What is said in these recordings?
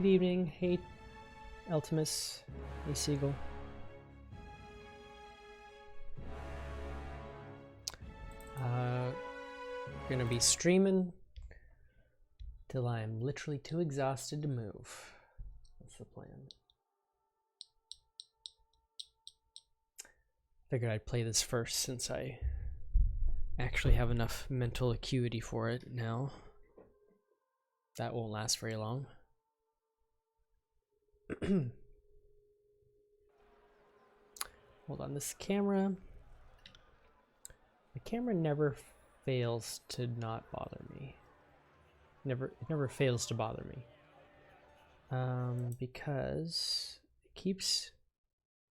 Good evening. Hey, Eltimus. Hey, Siegel. Gonna be streaming till I'm literally too exhausted to move. That's the plan. Figured I'd play this first since I actually have enough mental acuity for it now. That won't last very long. Hold on, this camera. The camera never fails to not bother me. It never fails to bother me. Because it keeps.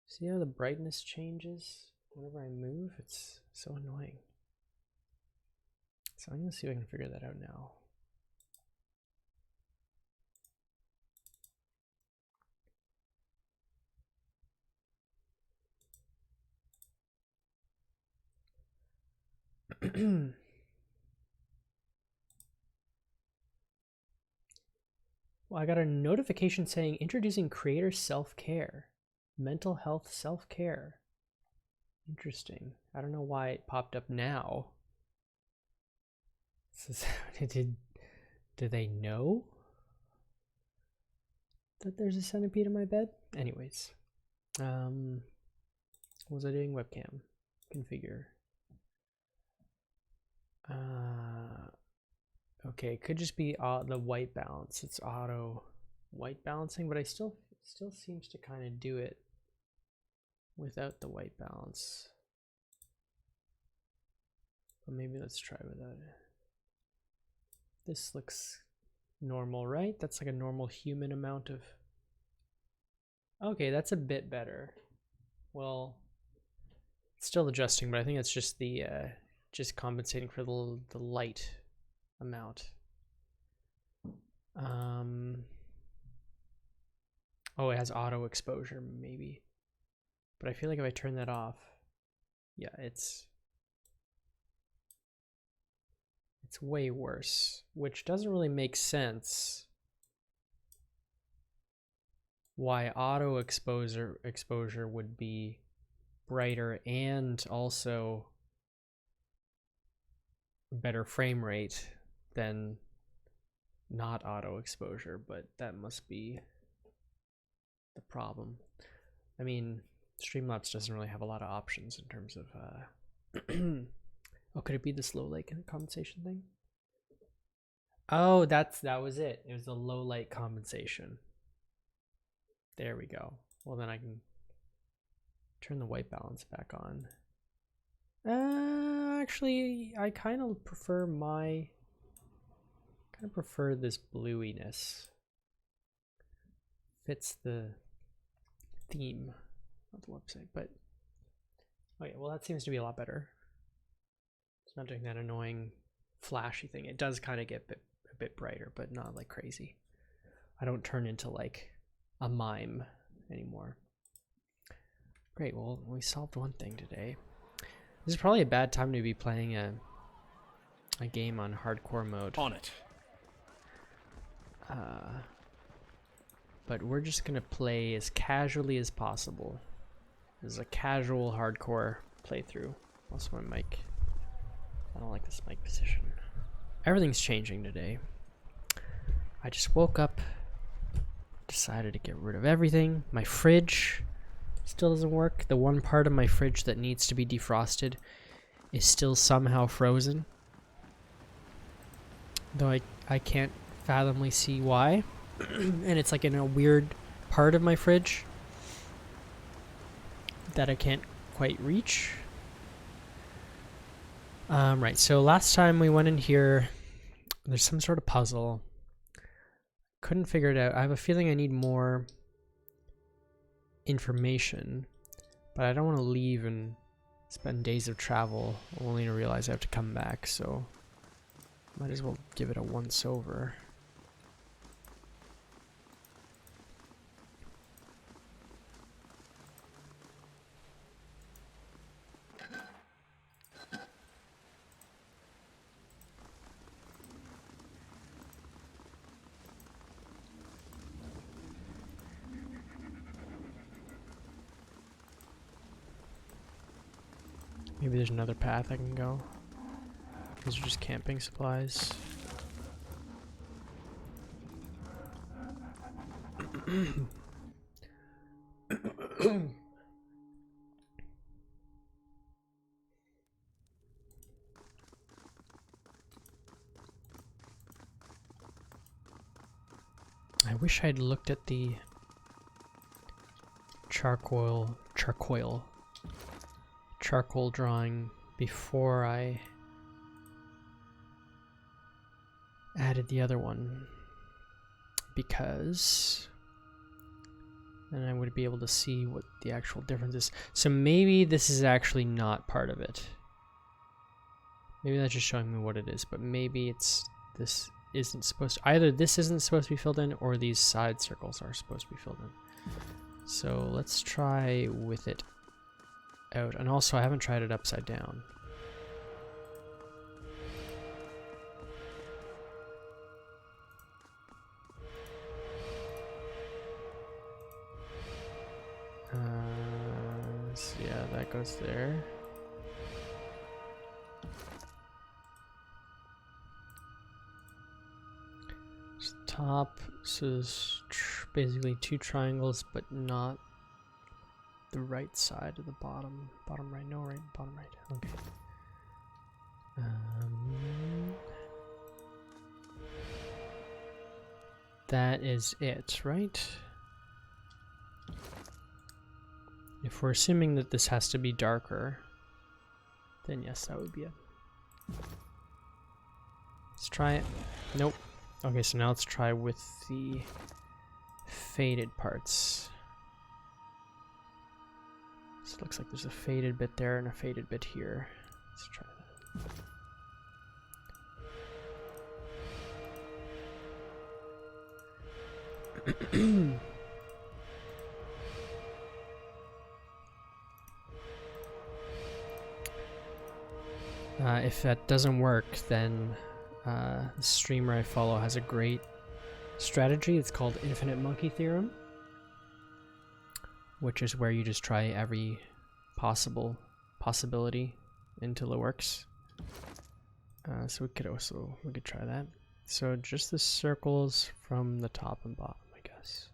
See how the brightness changes whenever I move? It's so annoying. So I'm gonna see if I can figure that out now. Well, I got a notification saying introducing creator self-care, mental health self-care. Interesting. I don't know why it popped up now. Did they know that there's a centipede in my bed? Anyways, what was I doing? Webcam configure. Okay, it could just be the white balance. It's auto white balancing, but I still seems to kind of do it without the white balance. But maybe let's try without it. This looks normal, right? That's like a normal human amount of. Okay, that's a bit better. Well, it's still adjusting, but I think it's just the just compensating for the light amount. Oh, it has auto exposure maybe, but I feel like if I turn that off, yeah, it's way worse, which doesn't really make sense why auto exposure would be brighter and also better frame rate than not auto exposure, but that must be the problem. I mean, Streamlabs doesn't really have a lot of options in terms of oh, could it be this low light compensation thing? Oh, that was it. It was the low light compensation. There we go. Well, then I can turn the white balance back on. Actually, I kind of prefer this bluiness. Fits the theme of the website, but okay, well that seems to be a lot better. It's not doing that annoying flashy thing. It does kind of get a bit brighter, but not like crazy. I don't turn into like a mime anymore. Great, well we solved one thing today. This is probably a bad time to be playing a game on hardcore mode. On it. But we're just gonna play as casually as possible. This is a casual hardcore playthrough. Also my mic. I don't like this mic position. Everything's changing today. I just woke up, decided to get rid of everything. My fridge still doesn't work. The one part of my fridge that needs to be defrosted is still somehow frozen. Though I can't fathomly see why. And it's like in a weird part of my fridge that I can't quite reach. Right, so last time we went in here, there's some sort of puzzle. Couldn't figure it out. I have a feeling I need more information, but I don't want to leave and spend days of travel only to realize I have to come back, so might as well give it a once over. Maybe there's another path I can go. These are just camping supplies. I wish I'd looked at the charcoal drawing before I added the other one, because then I would be able to see what the actual difference is. So maybe this is actually not part of it. Maybe that's just showing me what it is, but maybe it's this isn't supposed to, either this isn't supposed to be filled in or these side circles are supposed to be filled in. So let's try with it out. And also I haven't tried it upside down. So yeah, that goes there. So top, so there's basically two triangles, but not the right side of the bottom. Bottom right, no, right, bottom right. Okay. That is it, right? If we're assuming that this has to be darker, then yes, that would be it. Let's try it. Nope. Okay, so now let's try with the faded parts. So it looks like there's a faded bit there and a faded bit here. Let's try that. If that doesn't work, then the streamer I follow has a great strategy. It's called Infinite Monkey Theorem, which is where you just try every possibility until it works. So we could try that. So just the circles from the top and bottom, I guess.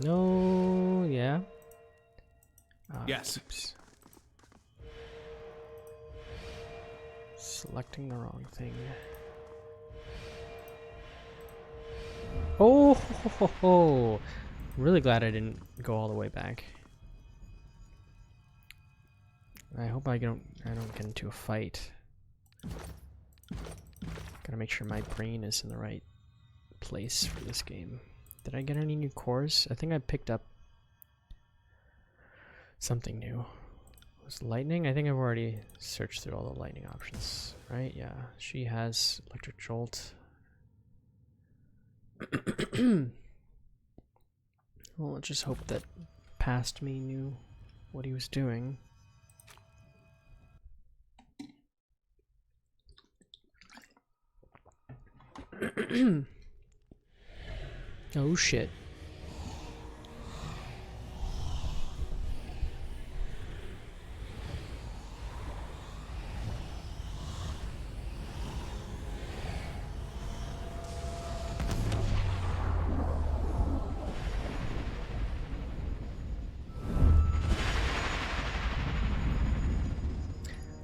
No, yeah. Yes. Oops. Selecting the wrong thing. Oh, ho, ho, ho. Really glad I didn't go all the way back. I hope I don't get into a fight. Gotta make sure my brain is in the right place for this game. Did I get any new cores? I think I picked up something new. Was lightning? I think I've already searched through all the lightning options, right? Yeah, she has electric jolt. Well, let's just hope that past me knew what he was doing. Oh shit.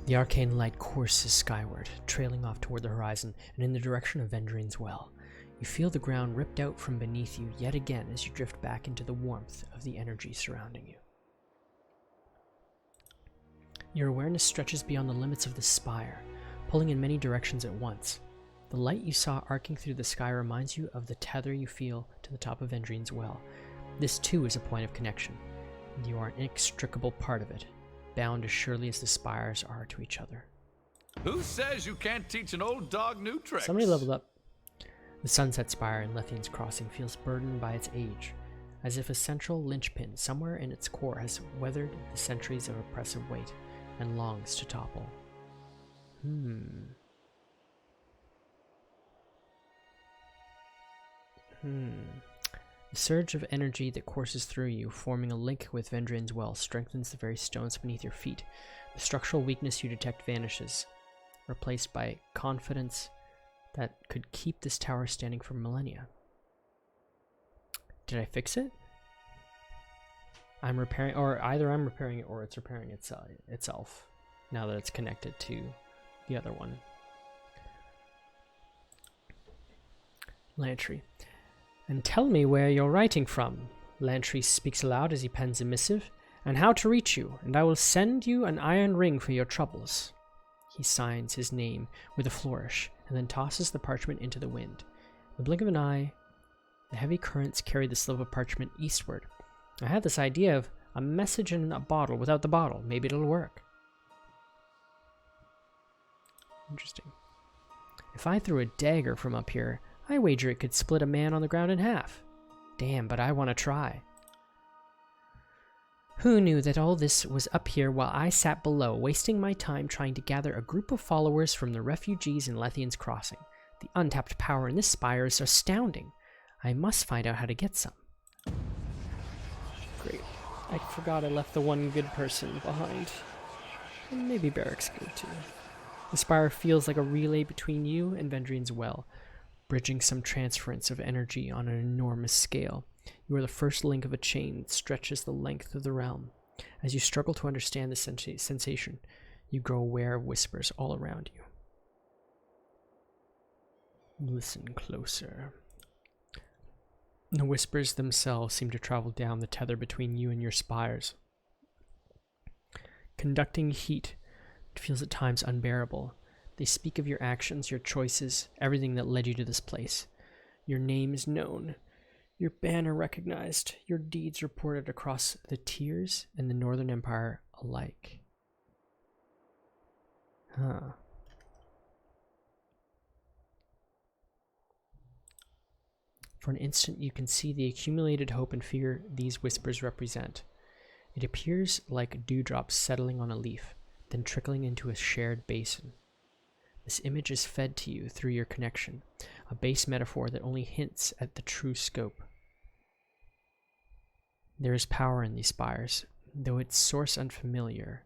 The arcane light courses skyward, trailing off toward the horizon and in the direction of Vendrine's well. You feel the ground ripped out from beneath you yet again as you drift back into the warmth of the energy surrounding you. Your awareness stretches beyond the limits of the spire, pulling in many directions at once. The light you saw arcing through the sky reminds you of the tether you feel to the top of Vendrine's well. This too is a point of connection, and you are an inextricable part of it, bound as surely as the spires are to each other. Who says you can't teach an old dog new tricks? Somebody leveled up. The Sunset Spire in Lethian's Crossing feels burdened by its age, as if a central linchpin somewhere in its core has weathered the centuries of oppressive weight and longs to topple. The surge of energy that courses through you, forming a link with Vendrian's well, strengthens the very stones beneath your feet. The structural weakness you detect vanishes, replaced by confidence that could keep this tower standing for millennia. Did I fix it? I'm repairing, or either I'm repairing it or it's repairing itself now that it's connected to the other one. Lantry. And tell me where you're writing from. Lantry speaks aloud as he pens a missive. And how to reach you, and I will send you an iron ring for your troubles. He signs his name with a flourish, and then tosses the parchment into the wind. In the blink of an eye, the heavy currents carry the slip of parchment eastward. I had this idea of a message in a bottle without the bottle. Maybe it'll work. Interesting. If I threw a dagger from up here, I wager it could split a man on the ground in half. Damn, but I want to try. Who knew that all this was up here while I sat below, wasting my time trying to gather a group of followers from the refugees in Lethian's Crossing? The untapped power in this spire is astounding. I must find out how to get some. Great. I forgot I left the one good person behind. And maybe Barrack's good too. The spire feels like a relay between you and Vendrian's well, bridging some transference of energy on an enormous scale. You are the first link of a chain that stretches the length of the realm. As you struggle to understand the sensation, you grow aware of whispers all around you. Listen closer. The whispers themselves seem to travel down the tether between you and your spires. Conducting heat, it feels at times unbearable. They speak of your actions, your choices, everything that led you to this place. Your name is known, your banner recognized, your deeds reported across the tiers and the Northern Empire alike. Huh. For an instant, you can see the accumulated hope and fear these whispers represent. It appears like dewdrops settling on a leaf, then trickling into a shared basin. This image is fed to you through your connection, a base metaphor that only hints at the true scope. There is power in these spires, though its source unfamiliar.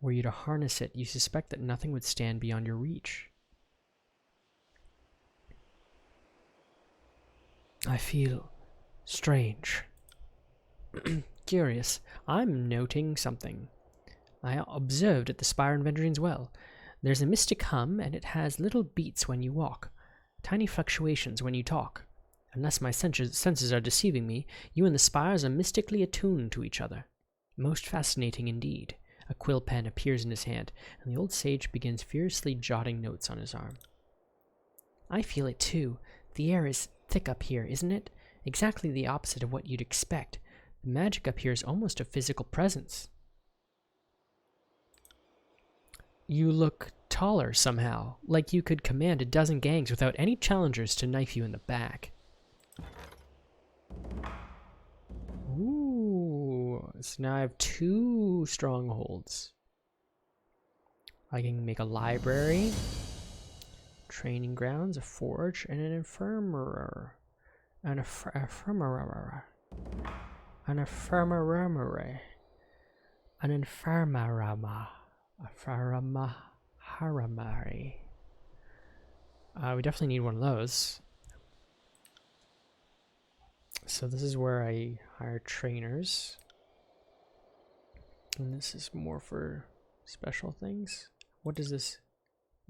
Were you to harness it, you suspect that nothing would stand beyond your reach. I feel strange. Curious. I'm noting something. I observed at the spire in Vendrian's well. There's a mystic hum, and it has little beats when you walk, tiny fluctuations when you talk. Unless my senses are deceiving me, you and the spires are mystically attuned to each other. Most fascinating indeed. A quill pen appears in his hand, and the old sage begins furiously jotting notes on his arm. I feel it too. The air is thick up here, isn't it? Exactly the opposite of what you'd expect. The magic up here is almost a physical presence. You look taller somehow, like you could command a dozen gangs without any challengers to knife you in the back. Ooh, so now I have 2 strongholds. I can make a library, training grounds, a forge, and an infirmary. An infirmary. An infirmary. An infirmarama. Haramari. We definitely need one of those. So this is where I hire trainers. And this is more for special things. What does this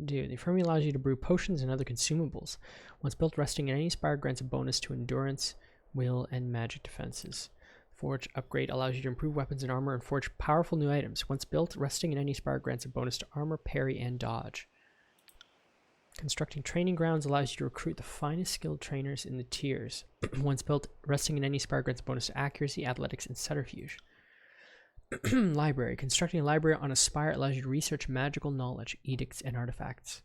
do? The infirmary allows you to brew potions and other consumables. Once built, resting in any spire grants a bonus to endurance, will, and magic defenses. Forge upgrade allows you to improve weapons and armor and forge powerful new items. Once built, resting in any spire grants a bonus to armor, parry, and dodge. Constructing training grounds allows you to recruit the finest skilled trainers in the tiers. Once built, resting in any spire grants a bonus to accuracy, athletics, and subterfuge. Library. Constructing a library on a spire allows you to research magical knowledge, edicts, and artifacts.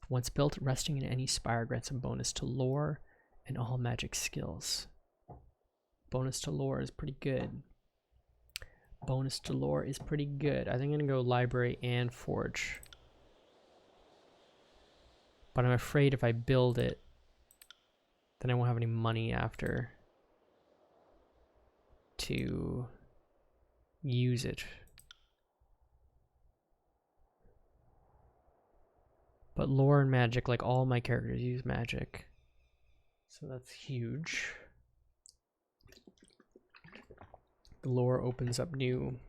Once built, resting in any spire grants a bonus to lore and all magic skills. Bonus to lore is pretty good. Bonus to lore is pretty good. I think I'm going to go library and forge. But I'm afraid if I build it, then I won't have any money after. to use it. But lore and magic, like all my characters use magic. So that's huge. The lore opens up new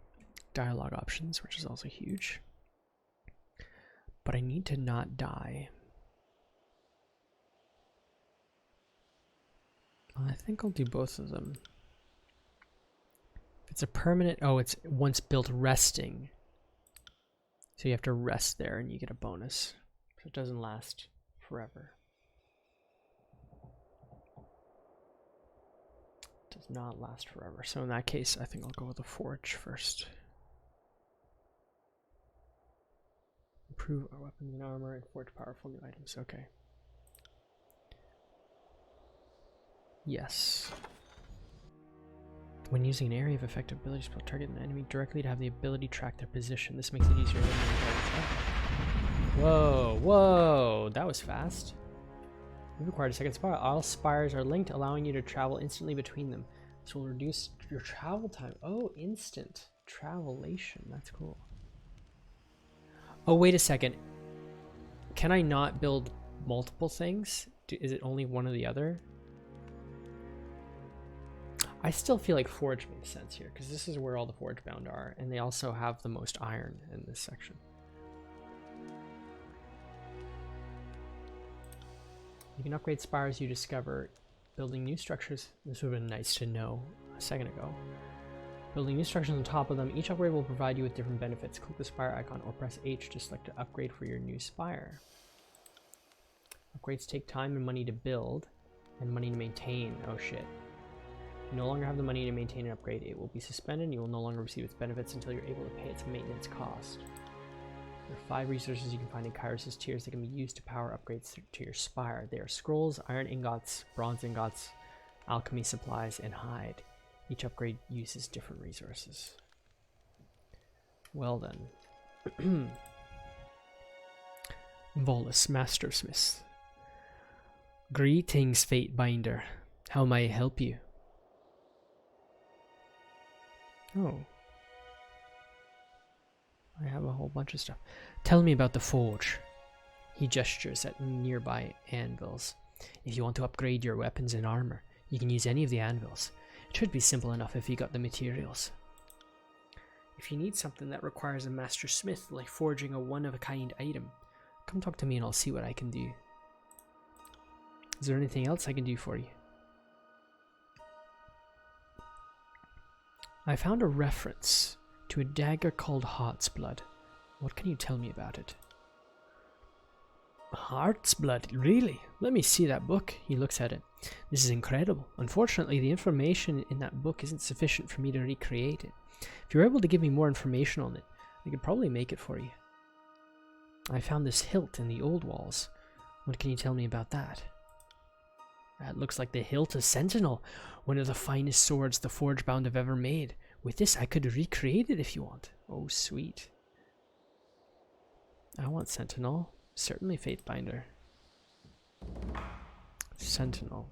dialogue options, which is also huge. But I need to not die. I think I'll do both of them. If it's a permanent, oh, it's once built resting. So you have to rest there and you get a bonus. So it doesn't last forever. It does not last forever. So in that case, I think I'll go with the forge first. Improve our weapons and armor and forge powerful new items. Okay. Yes. When using an area of effective abilities, will target an enemy directly to have the ability to track their position. This makes it easier to Whoa, whoa, that was fast. You required a second spire. All spires are linked, allowing you to travel instantly between them. This will reduce your travel time. Oh, instant travelation. That's cool. Oh, wait a second. Can I not build multiple things? Is it only one or the other? I still feel like forge makes sense here, because this is where all the forge bound are, and they also have the most iron in this section. You can upgrade spires you discover building new structures. This would have been nice to know a second ago. Building new structures on top of them. Each upgrade will provide you with different benefits. Click the spire icon or press H to select to upgrade for your new spire. Upgrades take time and money to build and money to maintain. Oh shit. You no longer have the money to maintain an upgrade. It will be suspended and you will no longer receive its benefits until you're able to pay its maintenance cost. There are 5 resources you can find in Kairos' tiers that can be used to power upgrades to your spire. They are scrolls, iron ingots, bronze ingots, alchemy supplies, and hide. Each upgrade uses different resources. Well then. Volus, Master of Smiths. Greetings, Fatebinder. How may I help you? Oh. I have a whole bunch of stuff. Tell me about the forge. He gestures at nearby anvils. If you want to upgrade your weapons and armor, you can use any of the anvils. It should be simple enough if you got the materials. If you need something that requires a master smith, like forging a one-of-a-kind item, come talk to me and I'll see what I can do. Is there anything else I can do for you? I found a reference to a dagger called Heart's Blood. What can you tell me about it? Heart's Blood? Really? Let me see that book. He looks at it. This is incredible. Unfortunately, the information in that book isn't sufficient for me to recreate it. If you're able to give me more information on it, I could probably make it for you. I found this hilt in the old walls. What can you tell me about that? That looks like the hilt of Sentinel, one of the finest swords the Forgebound have ever made. With this, I could recreate it if you want. Oh, sweet. I want Sentinel. Certainly, Fatebinder. Sentinel.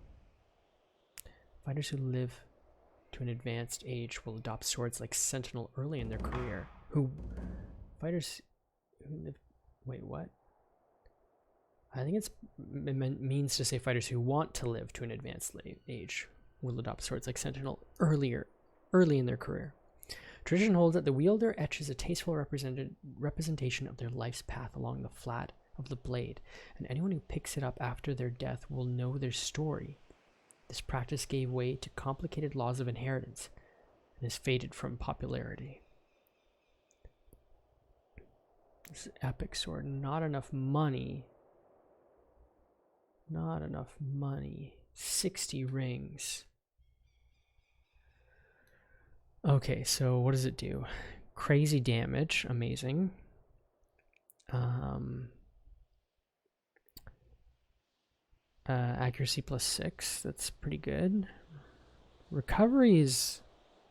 Fighters who live to an advanced age will adopt swords like Sentinel early in their career. Fighters who live... Wait, what? I think it means to say fighters who want to live to an advanced age will adopt swords like Sentinel early in their career. Tradition holds that the wielder etches a tasteful representation of their life's path along the flat of the blade, and anyone who picks it up after their death will know their story. This practice gave way to complicated laws of inheritance and has faded from popularity. This epic sword, not enough money. Not enough money. 60 rings. Okay, so what does it do? Crazy damage, amazing. Accuracy +6, that's pretty good. Recovery is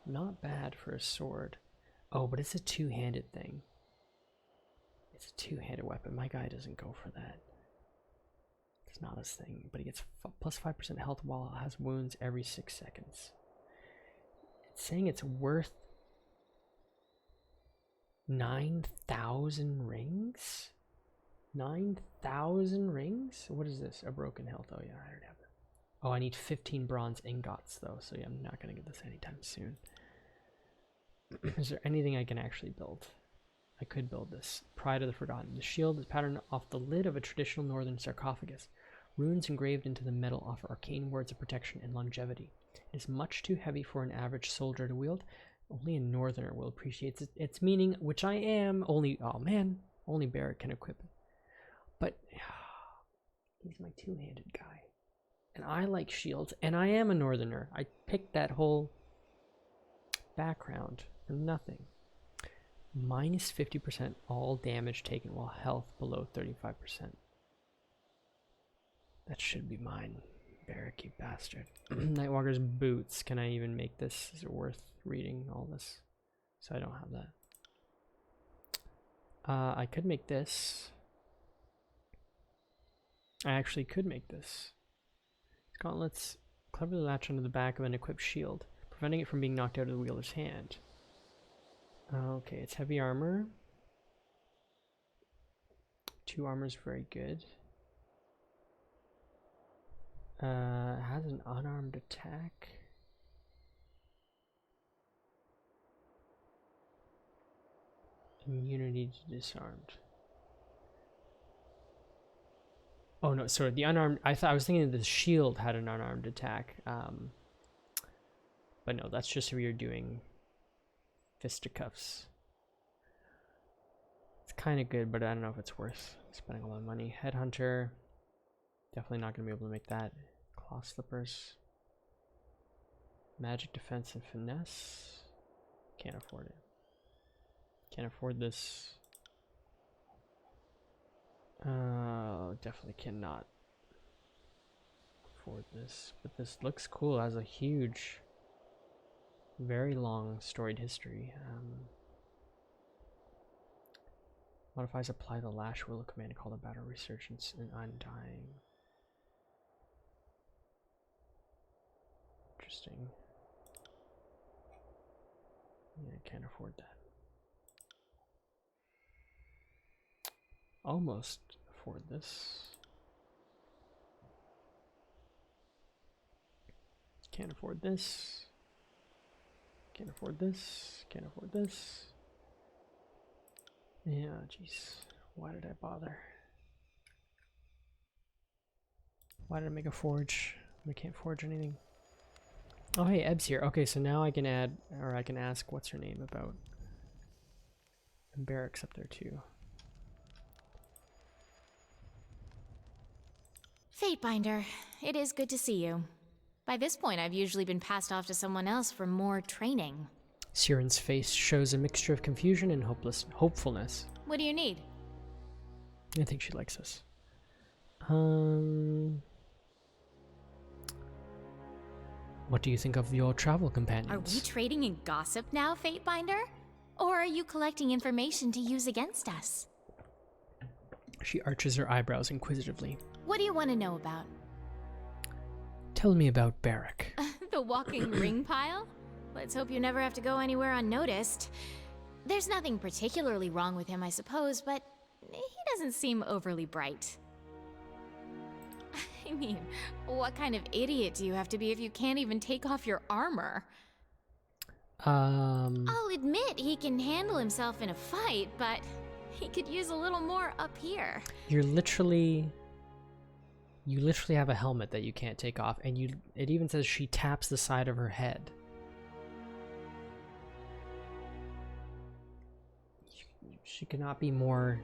not bad for a sword. Oh, but it's a two-handed thing. It's a two-handed weapon. My guy doesn't go for that. It's not his thing, but he gets +5% health while it has wounds every 6 seconds. It's saying it's worth 9,000 rings? 9,000 rings? What is this? A broken health. Oh yeah, I already have that. Oh, I need 15 bronze ingots though, so yeah, I'm not gonna get this anytime soon. Is there anything I can actually build? I could build this. Pride of the Forgotten. The shield is patterned off the lid of a traditional northern sarcophagus. Runes engraved into the metal offer arcane words of protection and longevity. It is much too heavy for an average soldier to wield. Only a northerner will appreciate its meaning, which I am. Only, oh man, only Barrack can equip it. But he's my two-handed guy. And I like shields, and I am a northerner. I picked that whole background for nothing. Minus 50% all damage taken while health below 35%. That should be mine, Barrack, you bastard. Nightwalker's boots. Can I even make this? Is it worth reading all this? So I don't have that. I could make this. I actually could make this. Gauntlets cleverly latch onto the back of an equipped shield, preventing it from being knocked out of the wielder's hand. Okay, it's heavy armor. 2 armor is very good. Has an unarmed attack. Immunity to disarmed. Oh no, sorry, the unarmed, I was thinking the shield had an unarmed attack. But no, that's just if you're doing fisticuffs. It's kind of good, but I don't know if it's worth spending a lot of money. Headhunter, definitely not going to be able to make that. Claw slippers. Magic defense and finesse. Can't afford it. Can't afford this. Definitely cannot afford this. But this looks cool. It has a huge, very long storied history. Modifies apply the lash wheel command to call the battle resurgence and undying. Interesting. Yeah, I can't afford that. Almost afford this. Can't afford this. Can't afford this. Can't afford this. Yeah, jeez. Why did I bother? Why did I make a forge? I can't forge anything. Oh, hey, Eb's here. Okay, so now I can add, or I can ask what's her name about. And Barrack's up there too. Fatebinder, it is good to see you. By this point, I've usually been passed off to someone else for more training. Siren's face shows a mixture of confusion and hopefulness. What do you need? I think she likes us. What do you think of your travel companions? Are we trading in gossip now, Fatebinder? Or are you collecting information to use against us? She arches her eyebrows inquisitively. What do you want to know about? Tell me about Barrack. The walking ring pile? Let's hope you never have to go anywhere unnoticed. There's nothing particularly wrong with him, I suppose, but he doesn't seem overly bright. I mean, what kind of idiot do you have to be if you can't even take off your armor? I'll admit he can handle himself in a fight, but he could use a little more up here. You literally have a helmet that you can't take off, and it even says she taps the side of her head. She cannot be more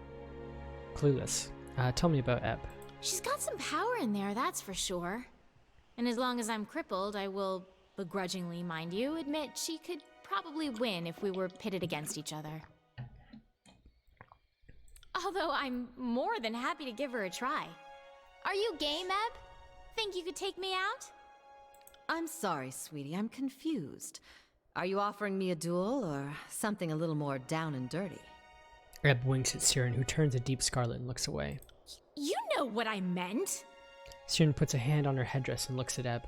clueless. Tell me about Eb. She's got some power in there, that's for sure. And as long as I'm crippled, I will, begrudgingly mind you, admit she could probably win if we were pitted against each other. Although I'm more than happy to give her a try. Are you game, Eb? Think you could take me out? I'm sorry, sweetie, I'm confused. Are you offering me a duel, or something a little more down and dirty? Eb winks at Siren, who turns a deep scarlet and looks away. You know what I meant! Siren puts a hand on her headdress and looks at Eb.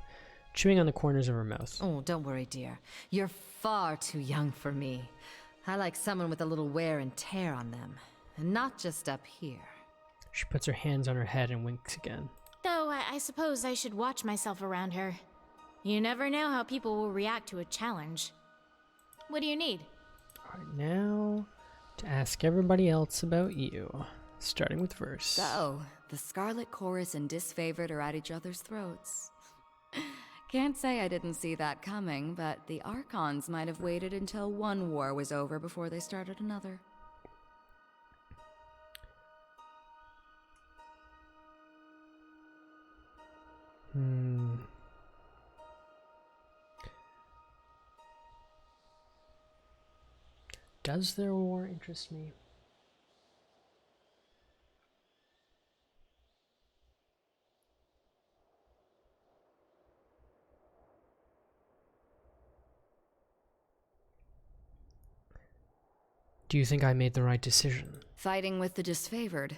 chewing on the corners of her mouth. Oh, don't worry, dear. You're far too young for me. I like someone with a little wear and tear on them. And not just up here. She puts her hands on her head and winks again. Though I suppose I should watch myself around her. You never know how people will react to a challenge. What do you need? Alright, now to ask everybody else about you. Starting with Verse. So, the Scarlet Chorus and Disfavored are at each other's throats. Can't say I didn't see that coming, but the Archons might have waited until one war was over before they started another. Does their war interest me? Do you think I made the right decision? Fighting with the Disfavored.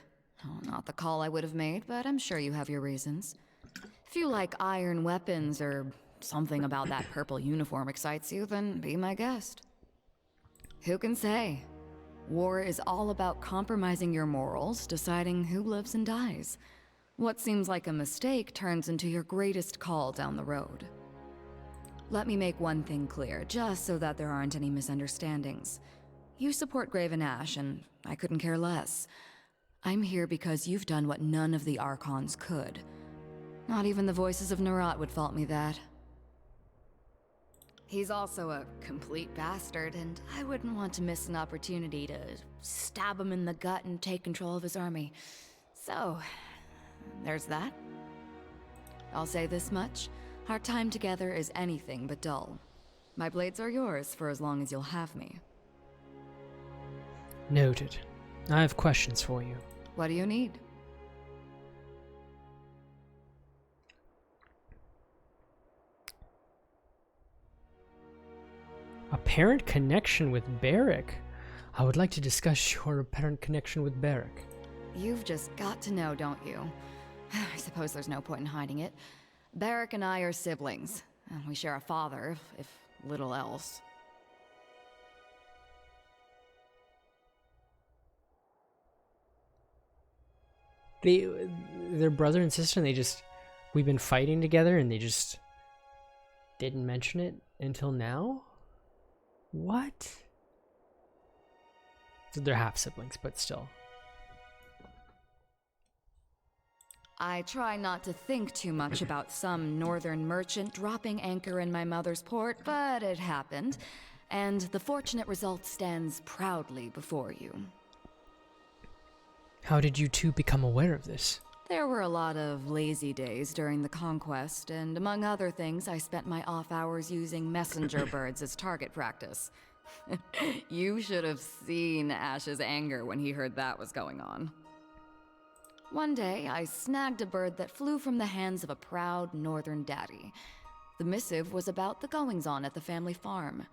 Oh, not the call I would have made, but I'm sure you have your reasons. If you like iron weapons or something about that purple uniform excites you, then be my guest. Who can say? War is all about compromising your morals, deciding who lives and dies. What seems like a mistake turns into your greatest call down the road. Let me make one thing clear, just so that there aren't any misunderstandings. You support Graven Ash, and I couldn't care less. I'm here because you've done what none of the Archons could. Not even the voices of Nerat would fault me that. He's also a complete bastard, and I wouldn't want to miss an opportunity to stab him in the gut and take control of his army. So, there's that. I'll say this much. Our time together is anything but dull. My blades are yours for as long as you'll have me. Noted. I have questions for you. What do you need? Apparent connection with Barrick. I would like to discuss your apparent connection with Barrick. You've just got to know, don't you? I suppose there's no point in hiding it. Barrick and I are siblings. And we share a father, if little else. They're brother and sister, and we've been fighting together, and they just didn't mention it until now? What? So they're half siblings, but still. I try not to think too much about some northern merchant dropping anchor in my mother's port, but it happened, and the fortunate result stands proudly before you. How did you two become aware of this? There were a lot of lazy days during the conquest, and among other things, I spent my off hours using messenger birds as target practice. You should have seen Ash's anger when he heard that was going on. One day, I snagged a bird that flew from the hands of a proud northern daddy. The missive was about the goings-on at the family farm.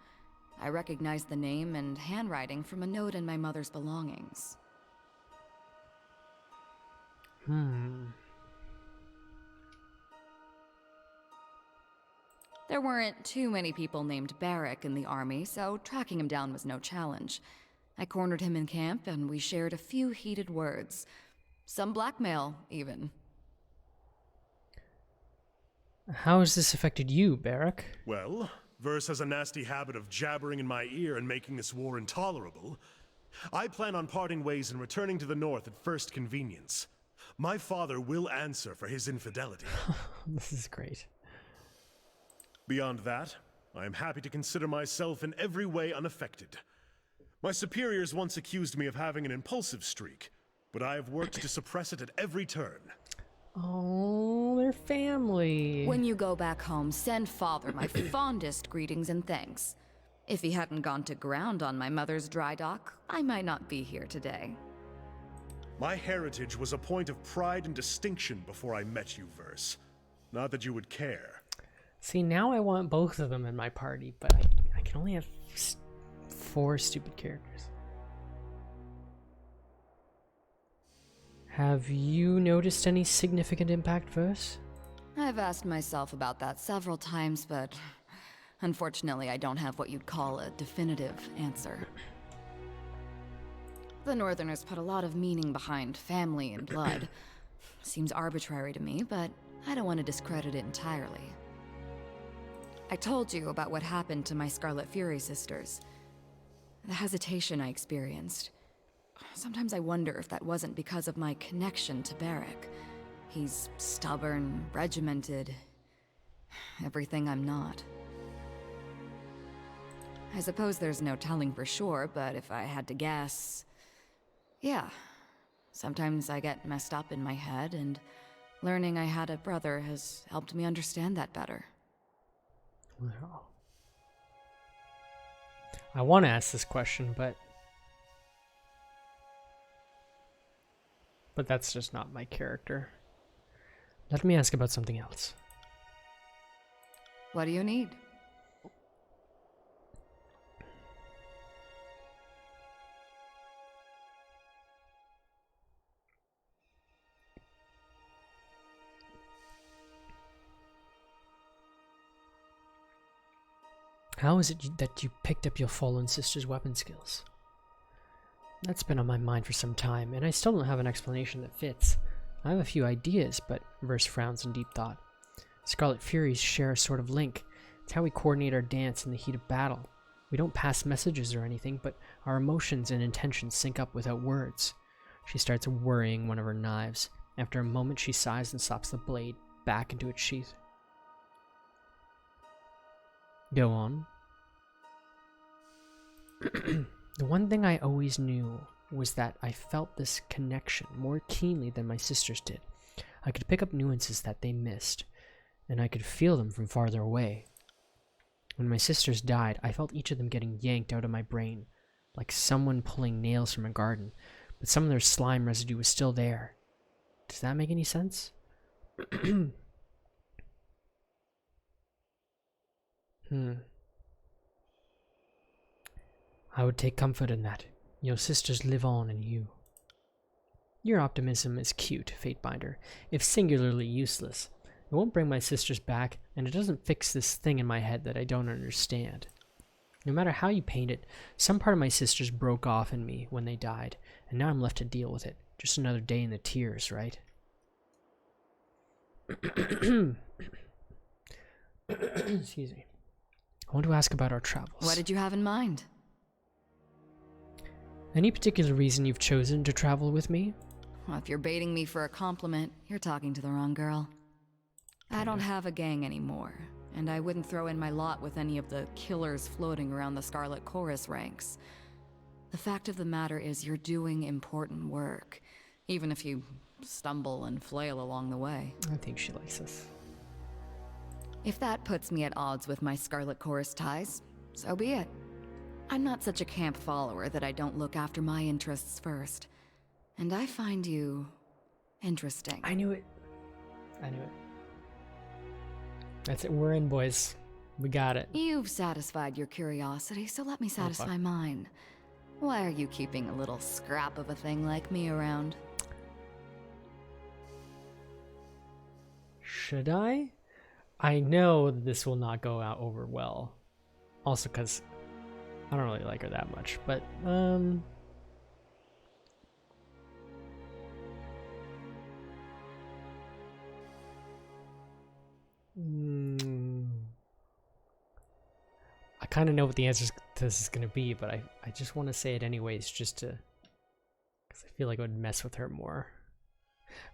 I recognized the name and handwriting from a note in my mother's belongings. There weren't too many people named Barrick in the army, so tracking him down was no challenge. I cornered him in camp, and we shared a few heated words. Some blackmail, even. How has this affected you, Barrick? Well, Verse has a nasty habit of jabbering in my ear and making this war intolerable. I plan on parting ways and returning to the north at first convenience. My father will answer for his infidelity. This is great. Beyond that, I am happy to consider myself in every way unaffected. My superiors once accused me of having an impulsive streak, but I have worked to suppress it at every turn. Oh, they're family. When you go back home, send Father my fondest greetings and thanks. If he hadn't gone to ground on my mother's dry dock, I might not be here today. My heritage was a point of pride and distinction before I met you, Verse. Not that you would care. See, now I want both of them in my party, but I can only have 4 stupid characters. Have you noticed any significant impact, Verse? I've asked myself about that several times, but unfortunately I don't have what you'd call a definitive answer. The Northerners put a lot of meaning behind family and blood. Seems arbitrary to me, but I don't want to discredit it entirely. I told you about what happened to my Scarlet Fury sisters. The hesitation I experienced. Sometimes I wonder if that wasn't because of my connection to Barrick. He's stubborn, regimented, everything I'm not. I suppose there's no telling for sure, but if I had to guess... Yeah. Sometimes I get messed up in my head, and learning I had a brother has helped me understand that better. Wow. I want to ask this question, but that's just not my character. Let me ask about something else. What do you need? How is it that you picked up your fallen sister's weapon skills? That's been on my mind for some time, and I still don't have an explanation that fits. I have a few ideas, but Verse frowns in deep thought. Scarlet Furies share a sort of link. It's how we coordinate our dance in the heat of battle. We don't pass messages or anything, but our emotions and intentions sync up without words. She starts worrying one of her knives. After a moment, she sighs and slaps the blade back into its sheath. Go on. The one thing I always knew was that I felt this connection more keenly than my sisters did. I could pick up nuances that they missed, and I could feel them from farther away. When my sisters died, I felt each of them getting yanked out of my brain, like someone pulling nails from a garden, but some of their slime residue was still there. Does that make any sense? I would take comfort in that. Your sisters live on in you. Your optimism is cute, Fatebinder, if singularly useless. It won't bring my sisters back, and it doesn't fix this thing in my head that I don't understand. No matter how you paint it, some part of my sisters broke off in me when they died, and now I'm left to deal with it. Just another day in the tears, right? Excuse me. I want to ask about our travels. What did you have in mind? Any particular reason you've chosen to travel with me? Well, if you're baiting me for a compliment, you're talking to the wrong girl. I don't have a gang anymore, and I wouldn't throw in my lot with any of the killers floating around the Scarlet Chorus ranks. The fact of the matter is you're doing important work, even if you stumble and flail along the way. I think she likes us. If that puts me at odds with my Scarlet Chorus ties, so be it. I'm not such a camp follower that I don't look after my interests first. And I find you interesting. I knew it. I knew it. That's it. We're in, boys. We got it. You've satisfied your curiosity, so let me satisfy mine. Why are you keeping a little scrap of a thing like me around? Should I? I know this will not go out over well. Also because I don't really like her that much, but I kind of know what the answer to this is going to be, but I just want to say it anyways, just to, because I feel like it would mess with her more.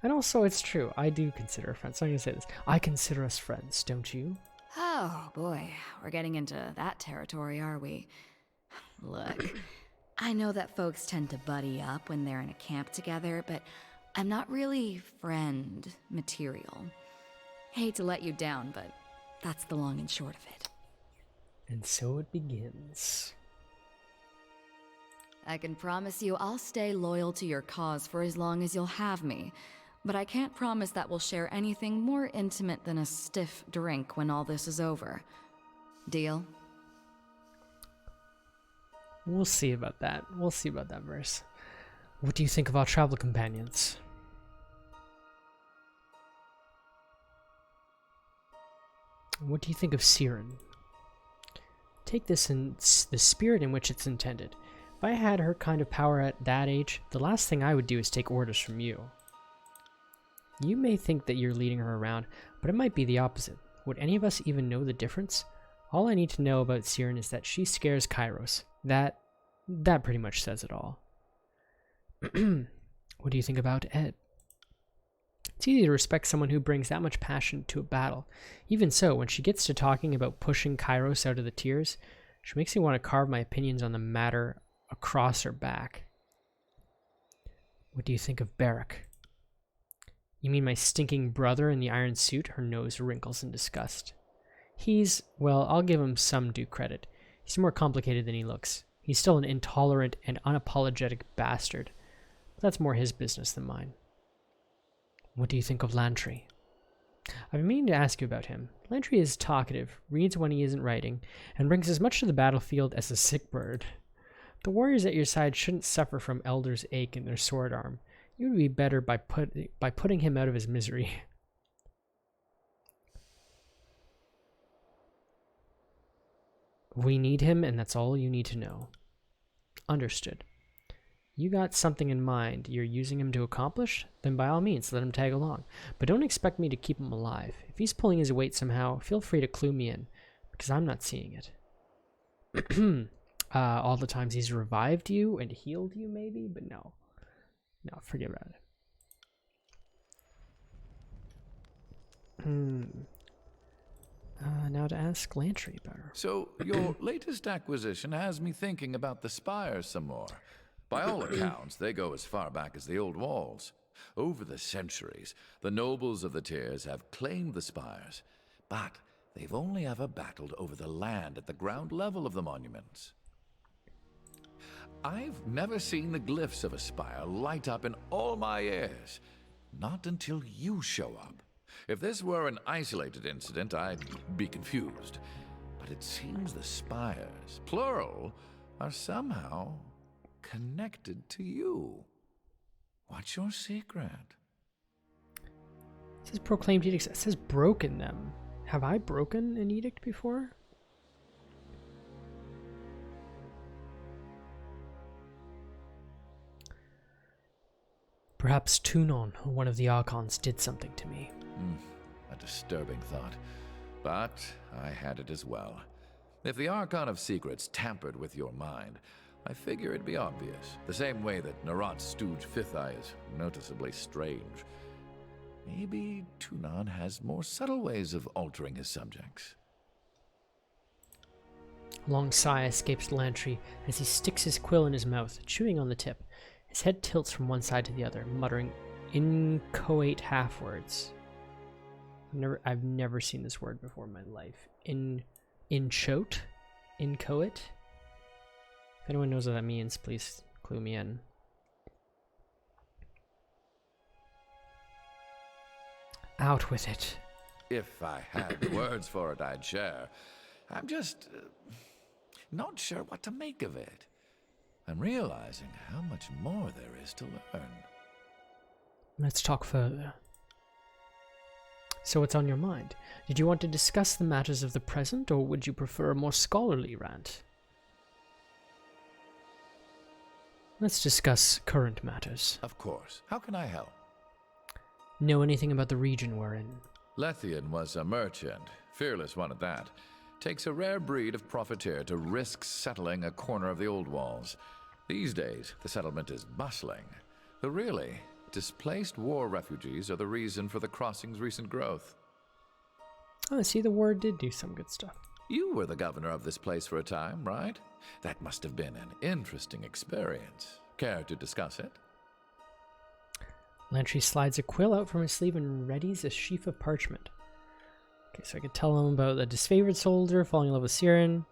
And also, it's true, I do consider her friends. I'm going to say this. I consider us friends, don't you? Oh boy, we're getting into that territory, are we? Look, I know that folks tend to buddy up when they're in a camp together, but I'm not really friend material. Hate to let you down, but that's the long and short of it. And so it begins. I can promise you I'll stay loyal to your cause for as long as you'll have me, but I can't promise that we'll share anything more intimate than a stiff drink when all this is over. Deal? We'll see about that. We'll see about that, Verse. What do you think of our travel companions? What do you think of Siren? Take this in the spirit in which it's intended. If I had her kind of power at that age, the last thing I would do is take orders from you. You may think that you're leading her around, but it might be the opposite. Would any of us even know the difference? All I need to know about Siren is that she scares Kairos. That pretty much says it all. What do you think about Ed? It's easy to respect someone who brings that much passion to a battle. Even so, when she gets to talking about pushing Kairos out of the tiers, she makes me want to carve my opinions on the matter across her back. What do you think of Barrack? You mean my stinking brother in the iron suit? Her nose wrinkles in disgust. Well, I'll give him some due credit. He's more complicated than he looks. He's still an intolerant and unapologetic bastard. But that's more his business than mine. What do you think of Lantry? I've been meaning to ask you about him. Lantry is talkative, reads when he isn't writing, and brings as much to the battlefield as a sick bird. The warriors at your side shouldn't suffer from Elder's ache in their sword arm. You would be better by putting him out of his misery. We need him, and that's all you need to know. Understood. You got something in mind you're using him to accomplish? Then by all means, let him tag along. But don't expect me to keep him alive. If he's pulling his weight somehow, feel free to clue me in, because I'm not seeing it. All the times he's revived you and healed you, maybe? But no. No, forget about it. Now to ask Lantry about her. So, your latest acquisition has me thinking about the spires some more. By all accounts, they go as far back as the old walls. Over the centuries, the nobles of the tiers have claimed the spires, but they've only ever battled over the land at the ground level of the monuments. I've never seen the glyphs of a spire light up in all my years. Not until you show up. If this were an isolated incident, I'd be confused. But it seems the spires, plural, are somehow connected to you. What's your secret? It says proclaimed edicts. It says broken them. Have I broken an edict before? Perhaps Tunon, one of the Archons, did something to me. A disturbing thought. But I had it as well. If the Archon of Secrets tampered with your mind, I figure it'd be obvious. The same way that Narot's stooge Fifth Eye is noticeably strange. Maybe Tunon has more subtle ways of altering his subjects. A long sigh escapes Lantry as he sticks his quill in his mouth, chewing on the tip. His head tilts from one side to the other, muttering inchoate half-words. I've never seen this word before in my life. Inchoate? Inchoate? If anyone knows what that means, please clue me in. Out with it. If I had the words for it, I'd share. I'm just not sure what to make of it. I'm realizing how much more there is to learn. Let's talk further. So what's on your mind? Did you want to discuss the matters of the present, or would you prefer a more scholarly rant? Let's discuss current matters. Of course. How can I help? Know anything about the region we're in? Lethian was a merchant, fearless one at that. Takes a rare breed of profiteer to risk settling a corner of the old walls. These days, the settlement is bustling. Though really, displaced war refugees are the reason for the crossing's recent growth. Oh, see, the war did do some good stuff. You were the governor of this place for a time, right? That must have been an interesting experience. Care to discuss it? Lantry slides a quill out from his sleeve and readies a sheaf of parchment. Okay, so I could tell him about the disfavored soldier falling in love with Siren.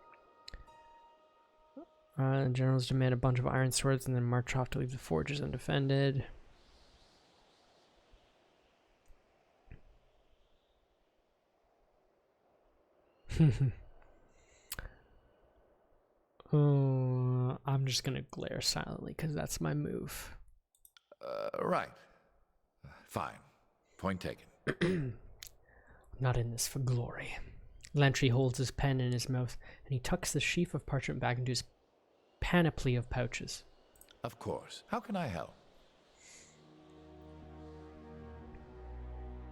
Generals demand a bunch of iron swords and then march off to leave the forges undefended. I'm just gonna glare silently because that's my move. Right. Fine. Point taken. I'm not in this for glory. Lantry holds his pen in his mouth, and he tucks the sheaf of parchment back into his panoply of pouches. Of course. How can I help?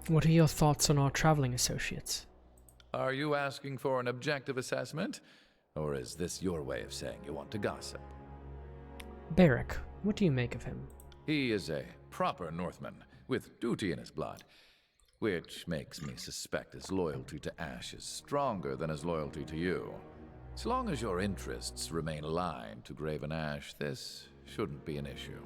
What are your thoughts on our traveling associates? Are you asking for an objective assessment? Or is this your way of saying you want to gossip? Barrack, what do you make of him? He is a proper Northman, with duty in his blood, which makes me suspect his loyalty to Ash is stronger than his loyalty to you. So long as your interests remain aligned to Graven Ash, this shouldn't be an issue.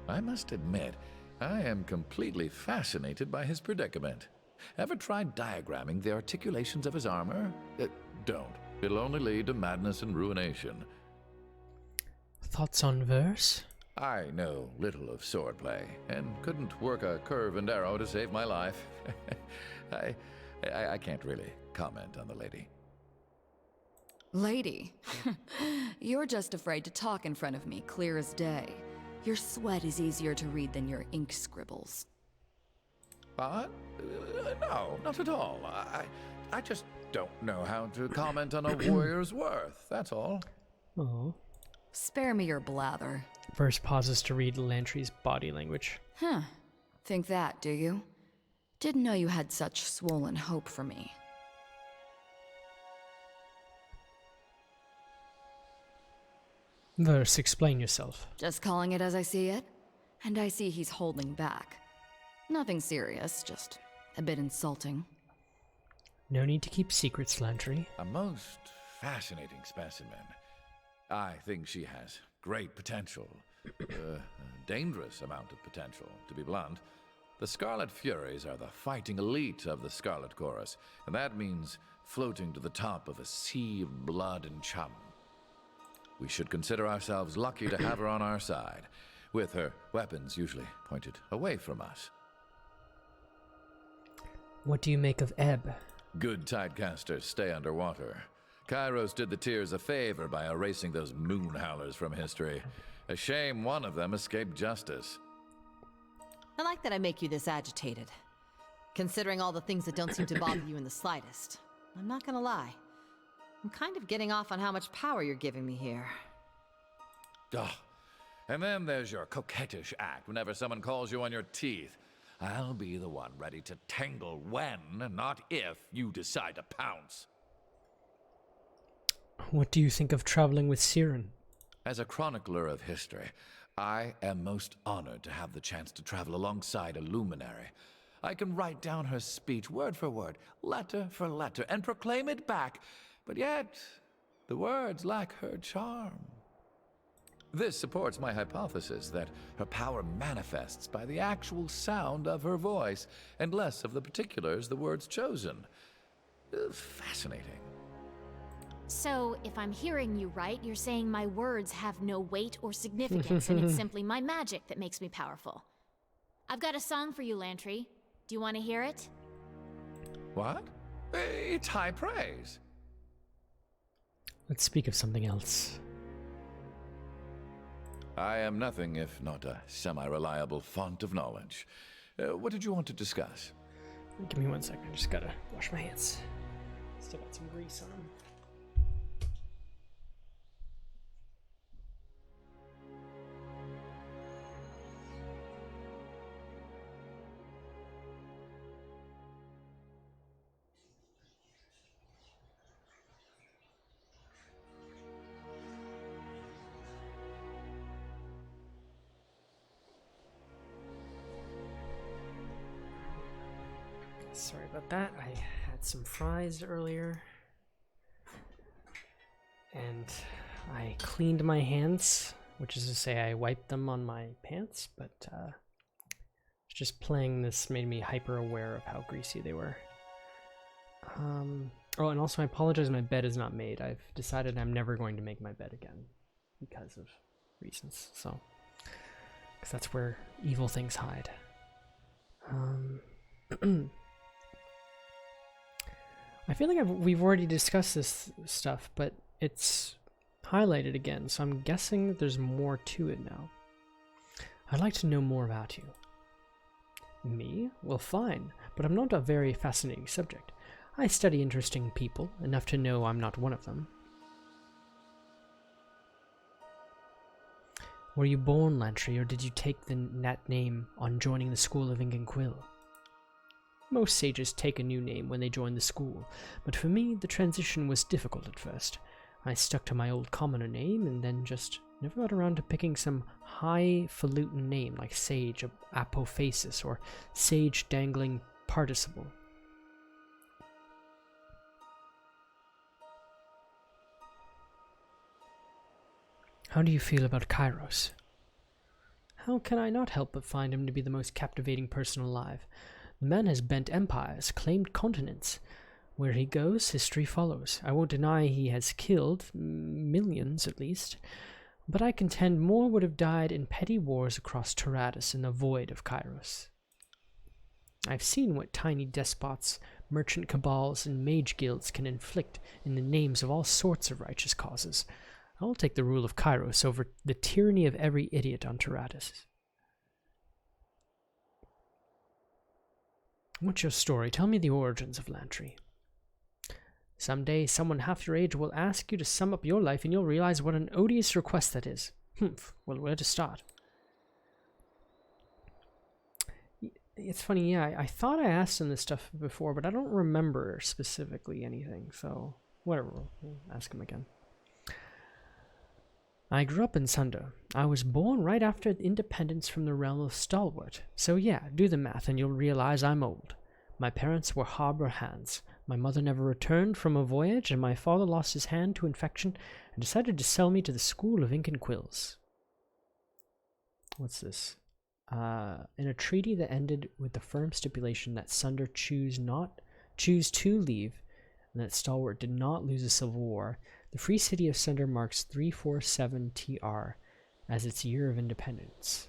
I must admit, I am completely fascinated by his predicament. Ever tried diagramming the articulations of his armor? Don't. It'll only lead to madness and ruination. Thoughts on verse? I know little of swordplay, and couldn't work a curve and arrow to save my life. I can't really comment on the lady. Lady, you're just afraid to talk in front of me, clear as day. Your sweat is easier to read than your ink scribbles. No, not at all. I just don't know how to comment on a warrior's worth, that's all. Oh. Spare me your blather. Verse pauses to read Lantry's body language. Huh. Think that, do you? Didn't know you had such swollen hope for me. Verse, explain yourself. Just calling it as I see it? And I see he's holding back. Nothing serious, just a bit insulting. No need to keep secrets, Lantry. A most fascinating specimen. I think she has great potential. A dangerous amount of potential, to be blunt. The Scarlet Furies are the fighting elite of the Scarlet Chorus, and that means floating to the top of a sea of blood and chum. We should consider ourselves lucky to have her on our side, with her weapons usually pointed away from us. What do you make of Ebb? Good tidecasters stay underwater. Kairos did the Tears a favor by erasing those moon howlers from history. A shame one of them escaped justice. I like that I make you this agitated. Considering all the things that don't seem to bother you in the slightest. I'm not gonna lie. I'm kind of getting off on how much power you're giving me here. And then there's your coquettish act whenever someone calls you on your teeth. I'll be the one ready to tangle when, not if, you decide to pounce. What do you think of traveling with Siren? As a chronicler of history, I am most honored to have the chance to travel alongside a luminary. I can write down her speech word for word, letter for letter, and proclaim it back, but yet the words lack her charm. This supports my hypothesis that her power manifests by the actual sound of her voice, and less of the particulars the words chosen. Fascinating. So, if I'm hearing you right, you're saying my words have no weight or significance, and it's simply my magic that makes me powerful. I've got a song for you, Lantry. Do you want to hear it? What? It's high praise. Let's speak of something else. I am nothing if not a semi-reliable font of knowledge. What did you want to discuss? Give me 1 second, I just gotta wash my hands. Still got some grease on them. Sorry about that. I had some fries earlier. And I cleaned my hands, which is to say I wiped them on my pants, but just playing this made me hyper aware of how greasy they were. Oh, and also I apologize, my bed is not made. I've decided I'm never going to make my bed again because of reasons, so. Because that's where evil things hide. I feel like we've already discussed this stuff, but it's highlighted again, so I'm guessing that there's more to it now. I'd like to know more about you. Me? Well, fine, but I'm not a very fascinating subject. I study interesting people, enough to know I'm not one of them. Were you born Lantry, or did you take that name on joining the school of Ink and Quill? Most sages take a new name when they join the school, but for me, the transition was difficult at first. I stuck to my old commoner name and then just never got around to picking some highfalutin name like Sage Apophasis or Sage Dangling Participle. How do you feel about Kairos? How can I not help but find him to be the most captivating person alive? The man has bent empires, claimed continents. Where he goes, history follows. I won't deny he has killed, millions at least, but I contend more would have died in petty wars across Tyranny in the void of Kairos. I've seen what tiny despots, merchant cabals, and mage guilds can inflict in the names of all sorts of righteous causes. I'll take the rule of Kairos over the tyranny of every idiot on Tyranny. What's your story? Tell me the origins of Lantry. Someday, someone half your age will ask you to sum up your life and you'll realize what an odious request that is. Well, where to start? It's funny, yeah, I thought I asked him this stuff before, but I don't remember specifically anything, so whatever, we'll ask him again. I grew up in Sunder. I was born right after independence from the realm of Stalwart. So yeah, do the math and you'll realize I'm old. My parents were harbor hands. My mother never returned from a voyage, and my father lost his hand to infection and decided to sell me to the school of Ink and Quills. What's this? In a treaty that ended with the firm stipulation that Sunder choose to leave, and that Stalwart did not lose a civil war, the Free City of Sunder marks 347 TR as its year of independence.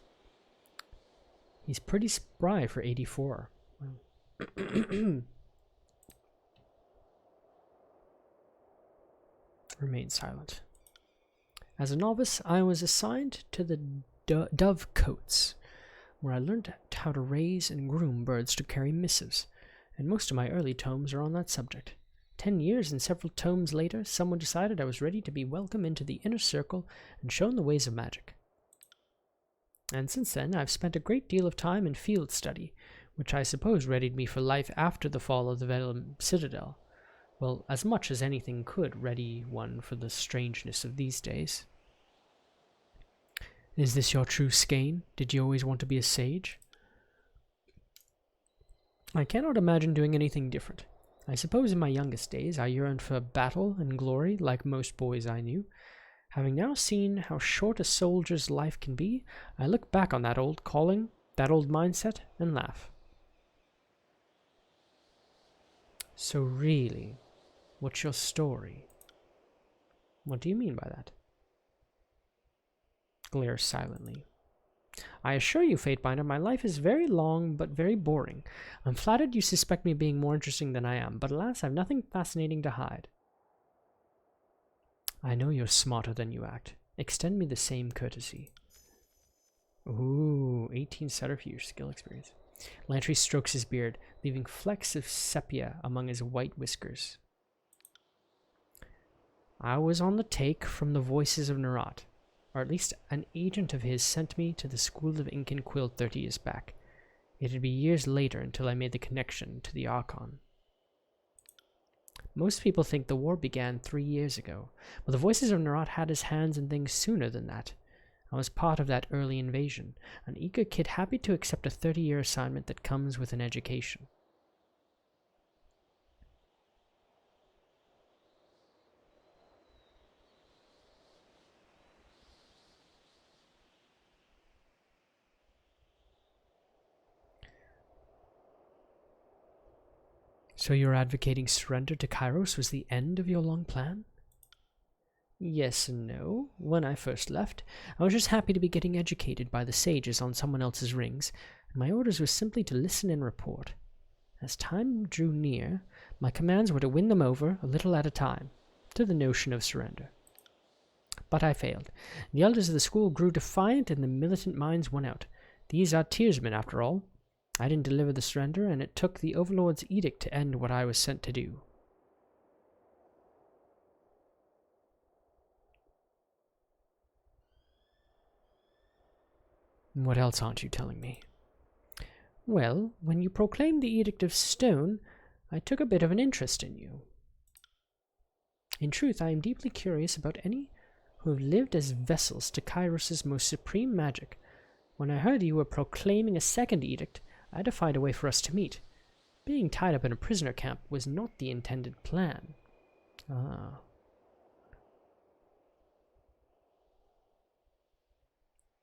He's pretty spry for 84. Wow. Remain silent. As a novice, I was assigned to the Dove Coats, where I learned how to raise and groom birds to carry missives, and most of my early tomes are on that subject. 10 years and several tomes later, someone decided I was ready to be welcomed into the inner circle and shown the ways of magic. And since then, I've spent a great deal of time in field study, which I suppose readied me for life after the fall of the Vellum Citadel. Well, as much as anything could ready one for the strangeness of these days. Is this your true skein? Did you always want to be a sage? I cannot imagine doing anything different. I suppose in my youngest days I yearned for battle and glory like most boys I knew. Having now seen how short a soldier's life can be, I look back on that old calling, that old mindset, and laugh. So really, what's your story? What do you mean by that? Glares silently. I assure you, Fatebinder, my life is very long but very boring. I'm flattered you suspect me of being more interesting than I am, but alas, I've nothing fascinating to hide. I know you're smarter than you act. Extend me the same courtesy. Ooh, 18 subterfuge skill experience. Lantry strokes his beard, leaving flecks of sepia among his white whiskers. I was on the take from the voices of Nerat. Or at least an agent of his sent me to the School of Ink and Quill 30 years back. It'd be years later until I made the connection to the Archon. Most people think the war began 3 years ago, but the voices of Nerat had his hands in things sooner than that. I was part of that early invasion, an eager kid happy to accept a 30-year assignment that comes with an education. So you're advocating surrender to Kairos was the end of your long plan? Yes and no. When I first left, I was just happy to be getting educated by the sages on someone else's rings, and my orders were simply to listen and report. As time drew near, my commands were to win them over, a little at a time, to the notion of surrender. But I failed. The elders of the school grew defiant and the militant minds won out. These are tearsmen, after all. I didn't deliver the surrender, and it took the Overlord's edict to end what I was sent to do. What else aren't you telling me? Well, when you proclaimed the Edict of Stone, I took a bit of an interest in you. In truth, I am deeply curious about any who have lived as vessels to Kairos' most supreme magic. When I heard you were proclaiming a second edict, I had to find a way for us to meet. Being tied up in a prisoner camp was not the intended plan. Ah.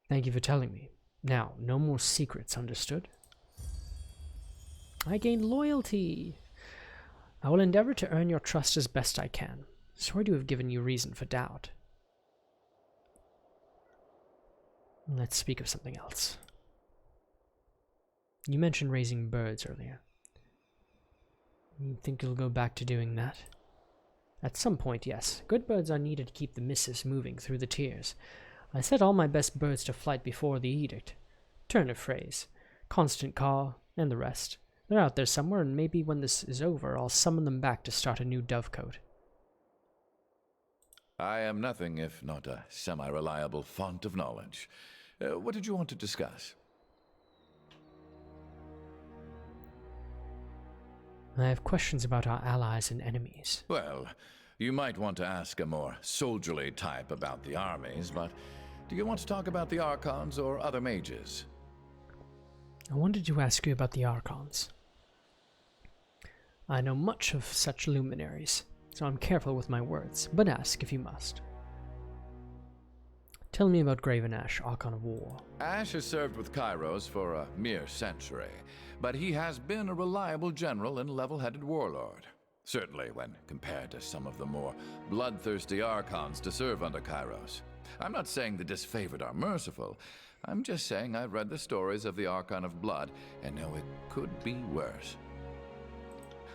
Thank you for telling me. Now, no more secrets, understood? I gained loyalty. I will endeavor to earn your trust as best I can. Sorry to have given you reason for doubt. Let's speak of something else. You mentioned raising birds earlier. You think you'll go back to doing that? At some point, yes. Good birds are needed to keep the missus moving through the tiers. I set all my best birds to flight before the edict. Turn of phrase. Constant call, and the rest. They're out there somewhere, and maybe when this is over, I'll summon them back to start a new dovecote. I am nothing if not a semi-reliable font of knowledge. What did you want to discuss? I have questions about our allies and enemies. Well, you might want to ask a more soldierly type about the armies, but do you want to talk about the Archons or other mages? I wanted to ask you about the Archons. I know much of such luminaries, so I'm careful with my words, but ask if you must. Tell me about Graven Ash, Archon of War. Ash has served with Kairos for a mere century, but he has been a reliable general and level-headed warlord. Certainly when compared to some of the more bloodthirsty Archons to serve under Kairos. I'm not saying the disfavored are merciful. I'm just saying I've read the stories of the Archon of Blood and know it could be worse.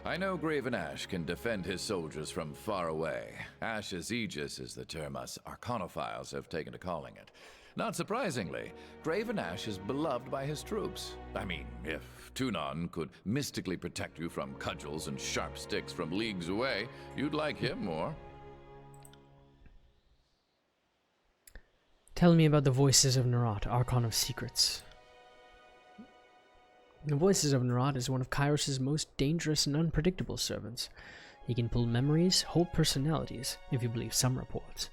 I know Graven Ash can defend his soldiers from far away. Ash's Aegis is the term us Arcanophiles have taken to calling it. Not surprisingly, Graven Ash is beloved by his troops. I mean, if Tunon could mystically protect you from cudgels and sharp sticks from leagues away, you'd like him more. Tell me about the Voices of Nerat, Archon of Secrets. The Voices of Nerat is one of Kairos' most dangerous and unpredictable servants. He can pull memories, whole personalities, if you believe some reports,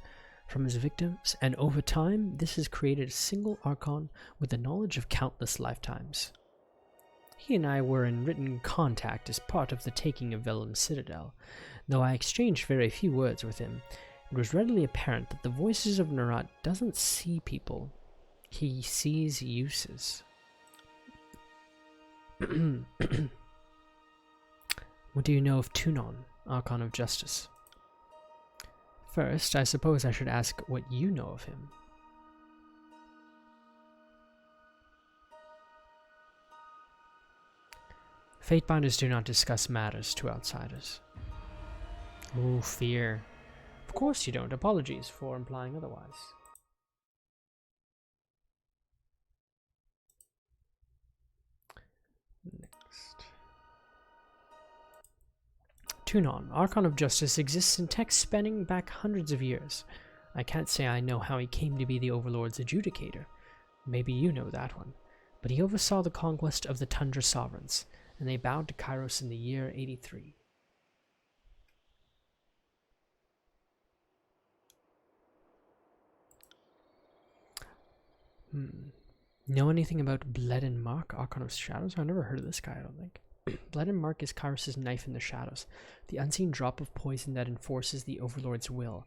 from his victims, and over time, this has created a single Archon with the knowledge of countless lifetimes. He and I were in written contact as part of the taking of Vellum Citadel. Though I exchanged very few words with him, it was readily apparent that the Voices of Nerat doesn't see people. He sees uses. What do you know of Tunon, Archon of Justice? First, I suppose I should ask what you know of him. Fatebinders do not discuss matters to outsiders. Oh, fear. Of course you don't. Apologies for implying otherwise. Next. Tunon, Archon of Justice, exists in text spanning back hundreds of years. I can't say I know how he came to be the Overlord's adjudicator. Maybe you know that one. But he oversaw the conquest of the Tundra Sovereigns, and they bowed to Kairos in the year 83. Know anything about Bled and Mark, Archon of Shadows? I've never heard of this guy, I don't think. Bled and Mark is Kairos' knife in the shadows, the unseen drop of poison that enforces the Overlord's will.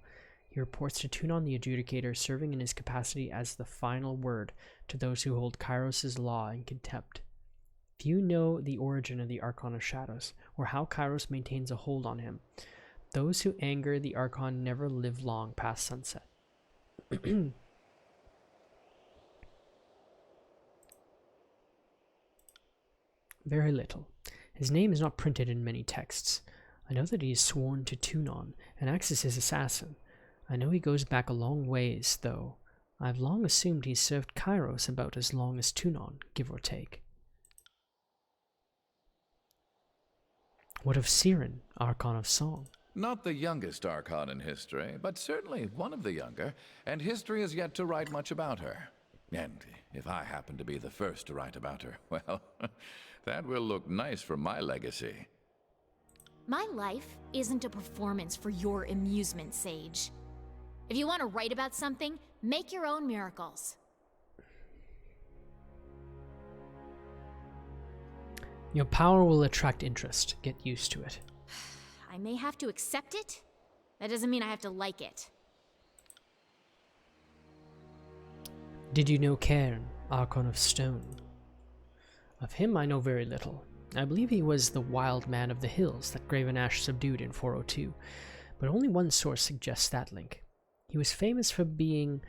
He reports to Tunon the Adjudicator, serving in his capacity as the final word to those who hold Kairos' law in contempt. Do you know the origin of the Archon of Shadows, or how Kairos maintains a hold on him? Those who anger the Archon never live long past sunset. Very little. His name is not printed in many texts. I know that he is sworn to Tunon and acts as his assassin. I know he goes back a long ways, though. I've long assumed he served Kairos about as long as Tunon, give or take. What of Siren, Archon of Song? Not the youngest Archon in history, but certainly one of the younger, and history has yet to write much about her. And if I happen to be the first to write about her, well, that will look nice for my legacy. My life isn't a performance for your amusement, Sage. If you want to write about something, make your own miracles. Your power will attract interest. Get used to it. I may have to accept it. That doesn't mean I have to like it. Did you know Cairn, Archon of Stone? Of him I know very little. I believe he was the wild man of the hills that Graven Ash subdued in 402, but only one source suggests that link. He was famous for being,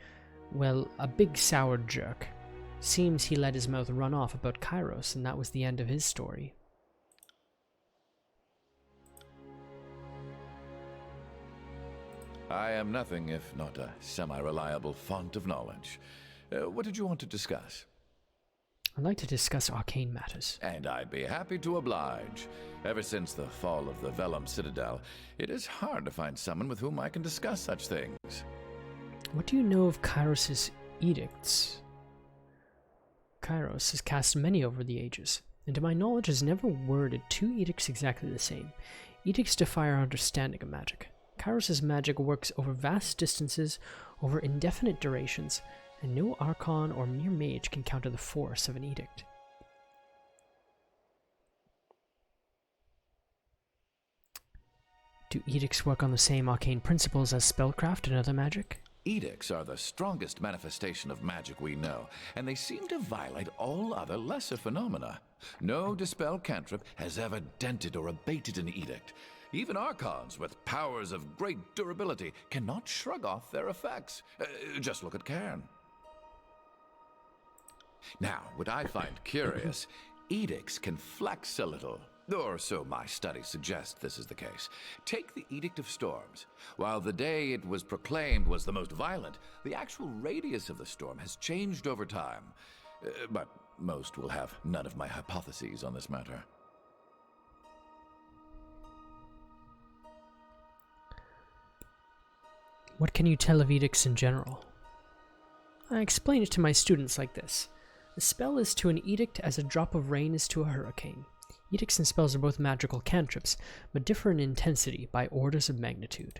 well, a big sour jerk. Seems he let his mouth run off about Kairos, and that was the end of his story. I am nothing if not a semi-reliable font of knowledge. What did you want to discuss? I'd like to discuss arcane matters. And I'd be happy to oblige. Ever since the fall of the Vellum Citadel, it is hard to find someone with whom I can discuss such things. What do you know of Kairos' edicts? Kairos has cast many over the ages, and to my knowledge has never worded two edicts exactly the same. Edicts defy our understanding of magic. Kairos' magic works over vast distances, over indefinite durations, and no archon or mere mage can counter the force of an edict. Do edicts work on the same arcane principles as spellcraft and other magic? Edicts are the strongest manifestation of magic we know, and they seem to violate all other lesser phenomena. No dispel cantrip has ever dented or abated an edict. Even archons with powers of great durability cannot shrug off their effects. Just look at Cairn. Now, what I find curious, edicts can flex a little. Or so my studies suggest this is the case. Take the Edict of Storms. While the day it was proclaimed was the most violent, the actual radius of the storm has changed over time. But most will have none of my hypotheses on this matter. What can you tell of edicts in general? I explain it to my students like this. A spell is to an edict as a drop of rain is to a hurricane. Edicts and spells are both magical cantrips, but differ in intensity by orders of magnitude.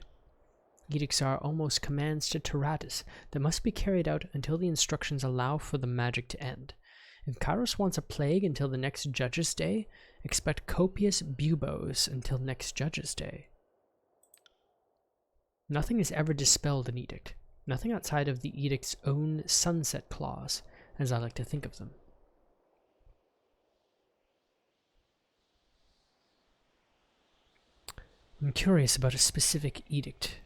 Edicts are almost commands to Tyranny that must be carried out until the instructions allow for the magic to end. If Kairos wants a plague until the next Judge's Day, expect copious buboes until next Judge's Day. Nothing is ever dispelled an edict, nothing outside of the edict's own sunset clause, as I like to think of them. I'm curious about a specific edict.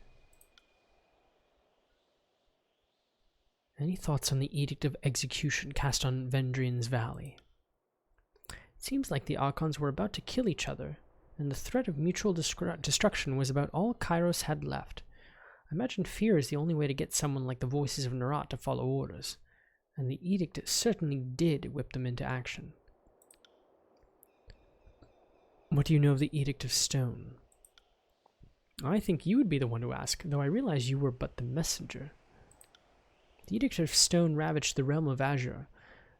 Any thoughts on the Edict of Execution cast on Vendrian's Valley? It seems like the Archons were about to kill each other, and the threat of mutual destruction was about all Kairos had left. I imagine fear is the only way to get someone like the Voices of Nerat to follow orders, and the Edict certainly did whip them into action. What do you know of the Edict of Stone? I think you would be the one to ask, though I realize you were but the messenger. The Edict of Stone ravaged the realm of Azure.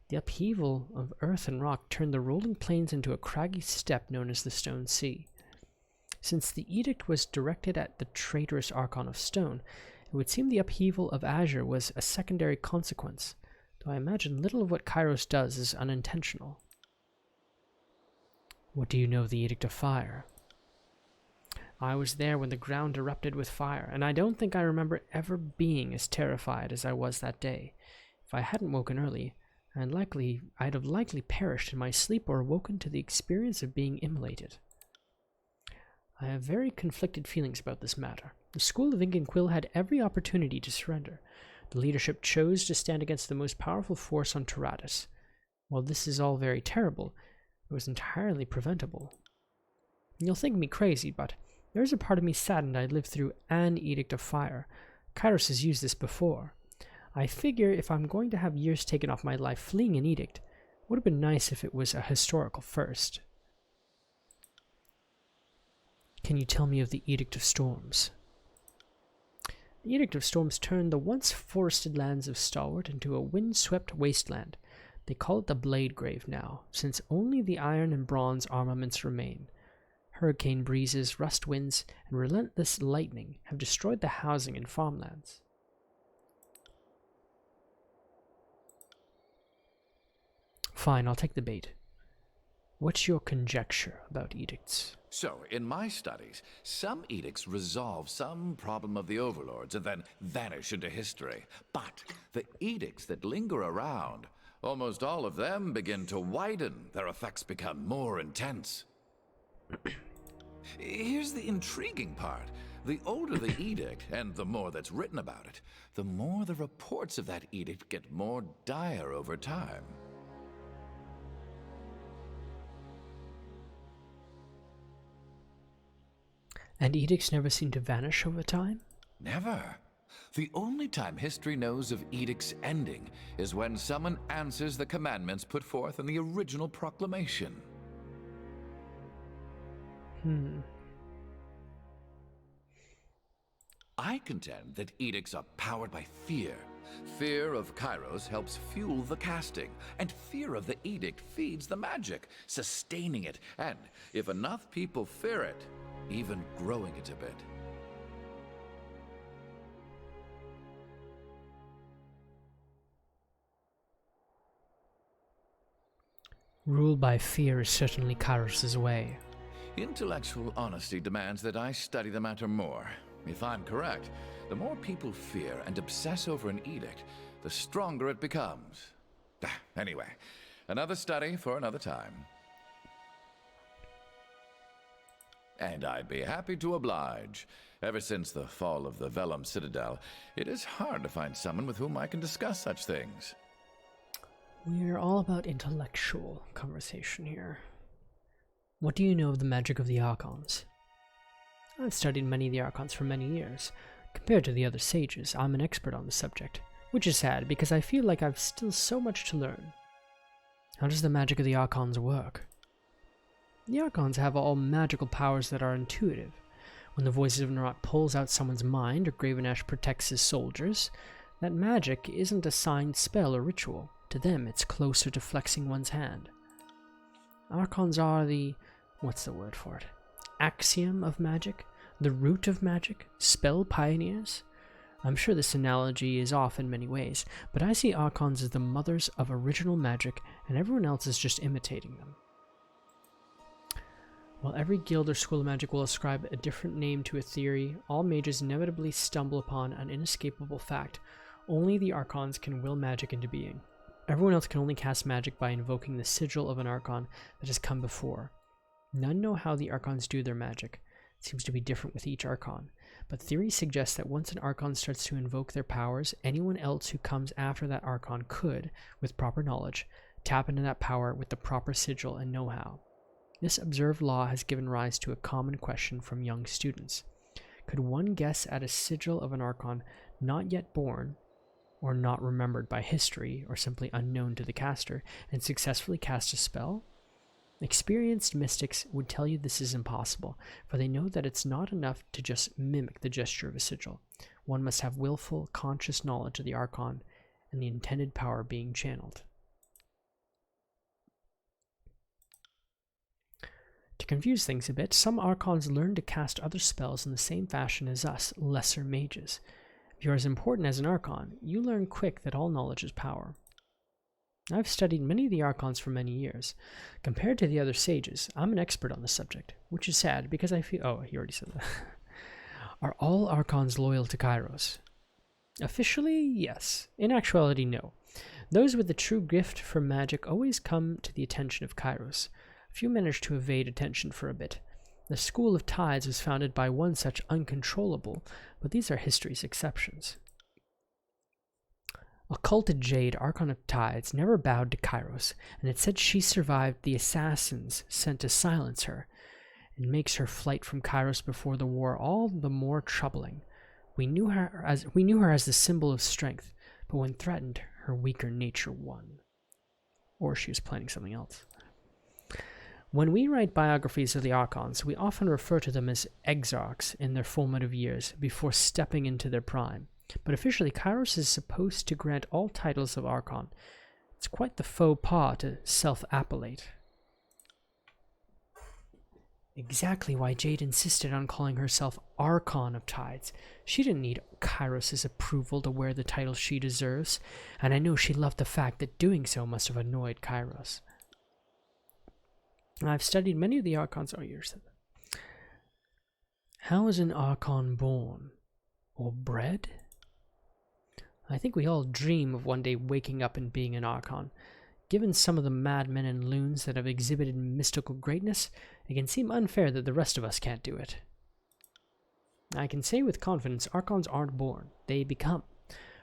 The upheaval of earth and rock turned the rolling plains into a craggy steppe known as the Stone Sea. Since the edict was directed at the traitorous Archon of Stone, it would seem the upheaval of Azure was a secondary consequence, though I imagine little of what Kairos does is unintentional. What do you know of the Edict of Fire? I was there when the ground erupted with fire, and I don't think I remember ever being as terrified as I was that day. If I hadn't woken early, I'd have likely perished in my sleep or awoken to the experience of being immolated. I have very conflicted feelings about this matter. The school of Ink and Quill had every opportunity to surrender. The leadership chose to stand against the most powerful force on Tyranny. While this is all very terrible, it was entirely preventable. You'll think me crazy, but there is a part of me saddened I lived through an Edict of Fire. Kairos has used this before. I figure if I'm going to have years taken off my life fleeing an edict, it would have been nice if it was a historical first. can you tell me of the Edict of Storms? The Edict of Storms turned the once forested lands of Stalwart into a wind-swept wasteland. They call it the Blade Grave now, since only the iron and bronze armaments remain. Hurricane breezes, rust winds, and relentless lightning have destroyed the housing and farmlands. Fine, I'll take the bait. What's your conjecture about edicts? So, in my studies, some edicts resolve some problem of the overlords and then vanish into history. But the edicts that linger around, almost all of them begin to widen. Their effects become more intense. Here's the intriguing part. The older the edict, and the more that's written about it, the more the reports of that edict get more dire over time. And edicts never seem to vanish over time? Never. The only time history knows of edicts ending is when someone answers the commandments put forth in the original proclamation. I contend that edicts are powered by fear. Fear of Kairos helps fuel the casting, and fear of the edict feeds the magic, sustaining it, and if enough people fear it, even growing it a bit. Rule by fear is certainly Kairos' way. Intellectual honesty demands that I study the matter more. If I'm correct, the more people fear and obsess over an edict, the stronger it becomes. Anyway, another study for another time. And I'd be happy to oblige. Ever since the fall of the Vellum Citadel, it is hard to find someone with whom I can discuss such things. We're all about intellectual conversation here. What do you know of the magic of the Archons? I've studied many of the Archons for many years. Compared to the other sages, I'm an expert on the subject, which is sad because I feel like I've still so much to learn. How does the magic of the Archons work? The Archons have all magical powers that are intuitive. When the voices of Narot pulls out someone's mind or Gravenash protects his soldiers, that magic isn't a signed spell or ritual. To them, it's closer to flexing one's hand. Archons are the... what's the word for it? Axiom of magic? The root of magic? Spell pioneers? I'm sure this analogy is off in many ways, but I see Archons as the mothers of original magic, and everyone else is just imitating them. While every guild or school of magic will ascribe a different name to a theory, all mages inevitably stumble upon an inescapable fact. Only the Archons can will magic into being. Everyone else can only cast magic by invoking the sigil of an Archon that has come before. None know how the Archons do their magic. It seems to be different with each Archon, but theory suggests that once an Archon starts to invoke their powers, anyone else who comes after that Archon could, with proper knowledge, tap into that power with the proper sigil and know-how. This observed law has given rise to a common question from young students. Could one guess at a sigil of an Archon not yet born, or not remembered by history, or simply unknown to the caster, and successfully cast a spell? Experienced mystics would tell you this is impossible, for they know that it's not enough to just mimic the gesture of a sigil. One must have willful, conscious knowledge of the Archon and the intended power being channeled. To confuse things a bit, some Archons learn to cast other spells in the same fashion as us, lesser mages. If you're as important as an Archon, you learn quick that all knowledge is power. I've studied many of the Archons for many years. Compared to the other sages, I'm an expert on the subject, which is sad because I feel... Oh, he already said that. Are all Archons loyal to Kairos? Officially, yes. In actuality, no. Those with the true gift for magic always come to the attention of Kairos. Few manage to evade attention for a bit. The School of Tides was founded by one such uncontrollable, but these are history's exceptions. Occulted Jade, Archon of Tides, never bowed to Kairos, and it said she survived the assassins sent to silence her. It makes her flight from Kairos before the war all the more troubling. We knew her as the symbol of strength, but when threatened, her weaker nature won. Or she was planning something else. When we write biographies of the Archons, we often refer to them as exarchs in their formative years before stepping into their prime. But officially, Kairos is supposed to grant all titles of Archon. It's quite the faux pas to self-appellate. Exactly why Jade insisted on calling herself Archon of Tides. She didn't need Kairos' approval to wear the title she deserves, and I know she loved the fact that doing so must have annoyed Kairos. I've studied many of the Archons. Oh, you said that. How is an Archon born? Or bred? I think we all dream of one day waking up and being an Archon. Given some of the madmen and loons that have exhibited mystical greatness, it can seem unfair that the rest of us can't do it. I can say with confidence, Archons aren't born, they become.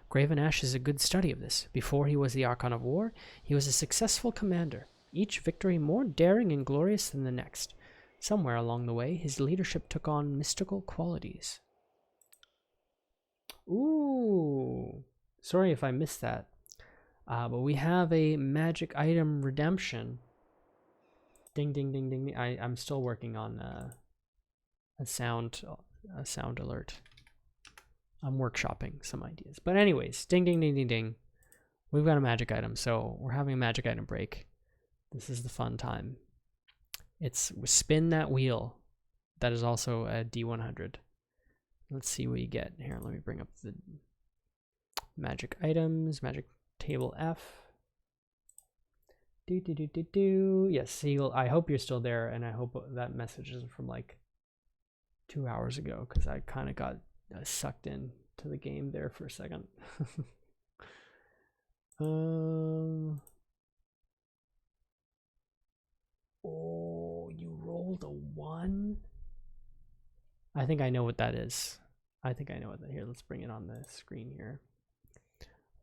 Graven Ash is a good study of this. Before he was the Archon of War, he was a successful commander, each victory more daring and glorious than the next. Somewhere along the way, his leadership took on mystical qualities. Ooh, sorry if I missed that. But we have a magic item redemption. Ding, ding, ding, ding, ding. I'm still working on a sound alert. I'm workshopping some ideas. But anyways, ding, ding, ding, ding, ding. We've got a magic item, so we're having a magic item break. This is the fun time. It's spin that wheel. That is also a D100. Let's see what you get. Here, let me bring up the magic items, magic table F. Yes, Seagull, I hope you're still there, and I hope that message isn't from like 2 hours ago, because I kind of got sucked in to the game there for a second. Oh, you rolled a 1? I think I know what that is. I think I know what that. Here, let's bring it on the screen here.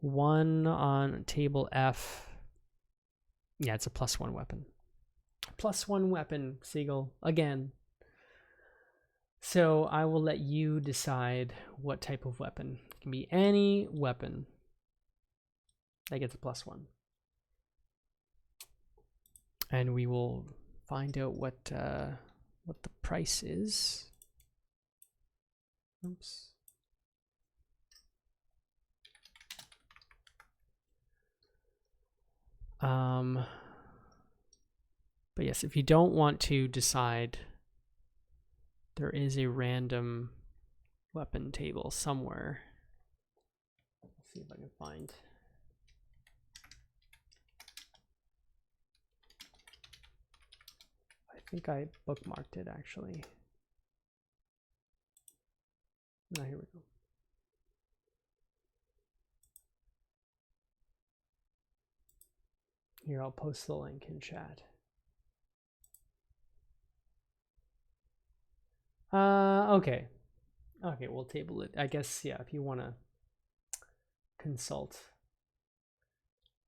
1 on table F. Yeah, it's a +1 weapon. +1 weapon, Seagull, again. So I will let you decide what type of weapon. It can be any weapon that gets a +1. And we will find out what the price is. Oops. But yes, if you don't want to decide, there is a random weapon table somewhere. Let's see if I can find. I think I bookmarked it actually. No, here we go. Here, I'll post the link in chat. Okay. Okay, we'll table it. I guess, yeah, if you want to consult.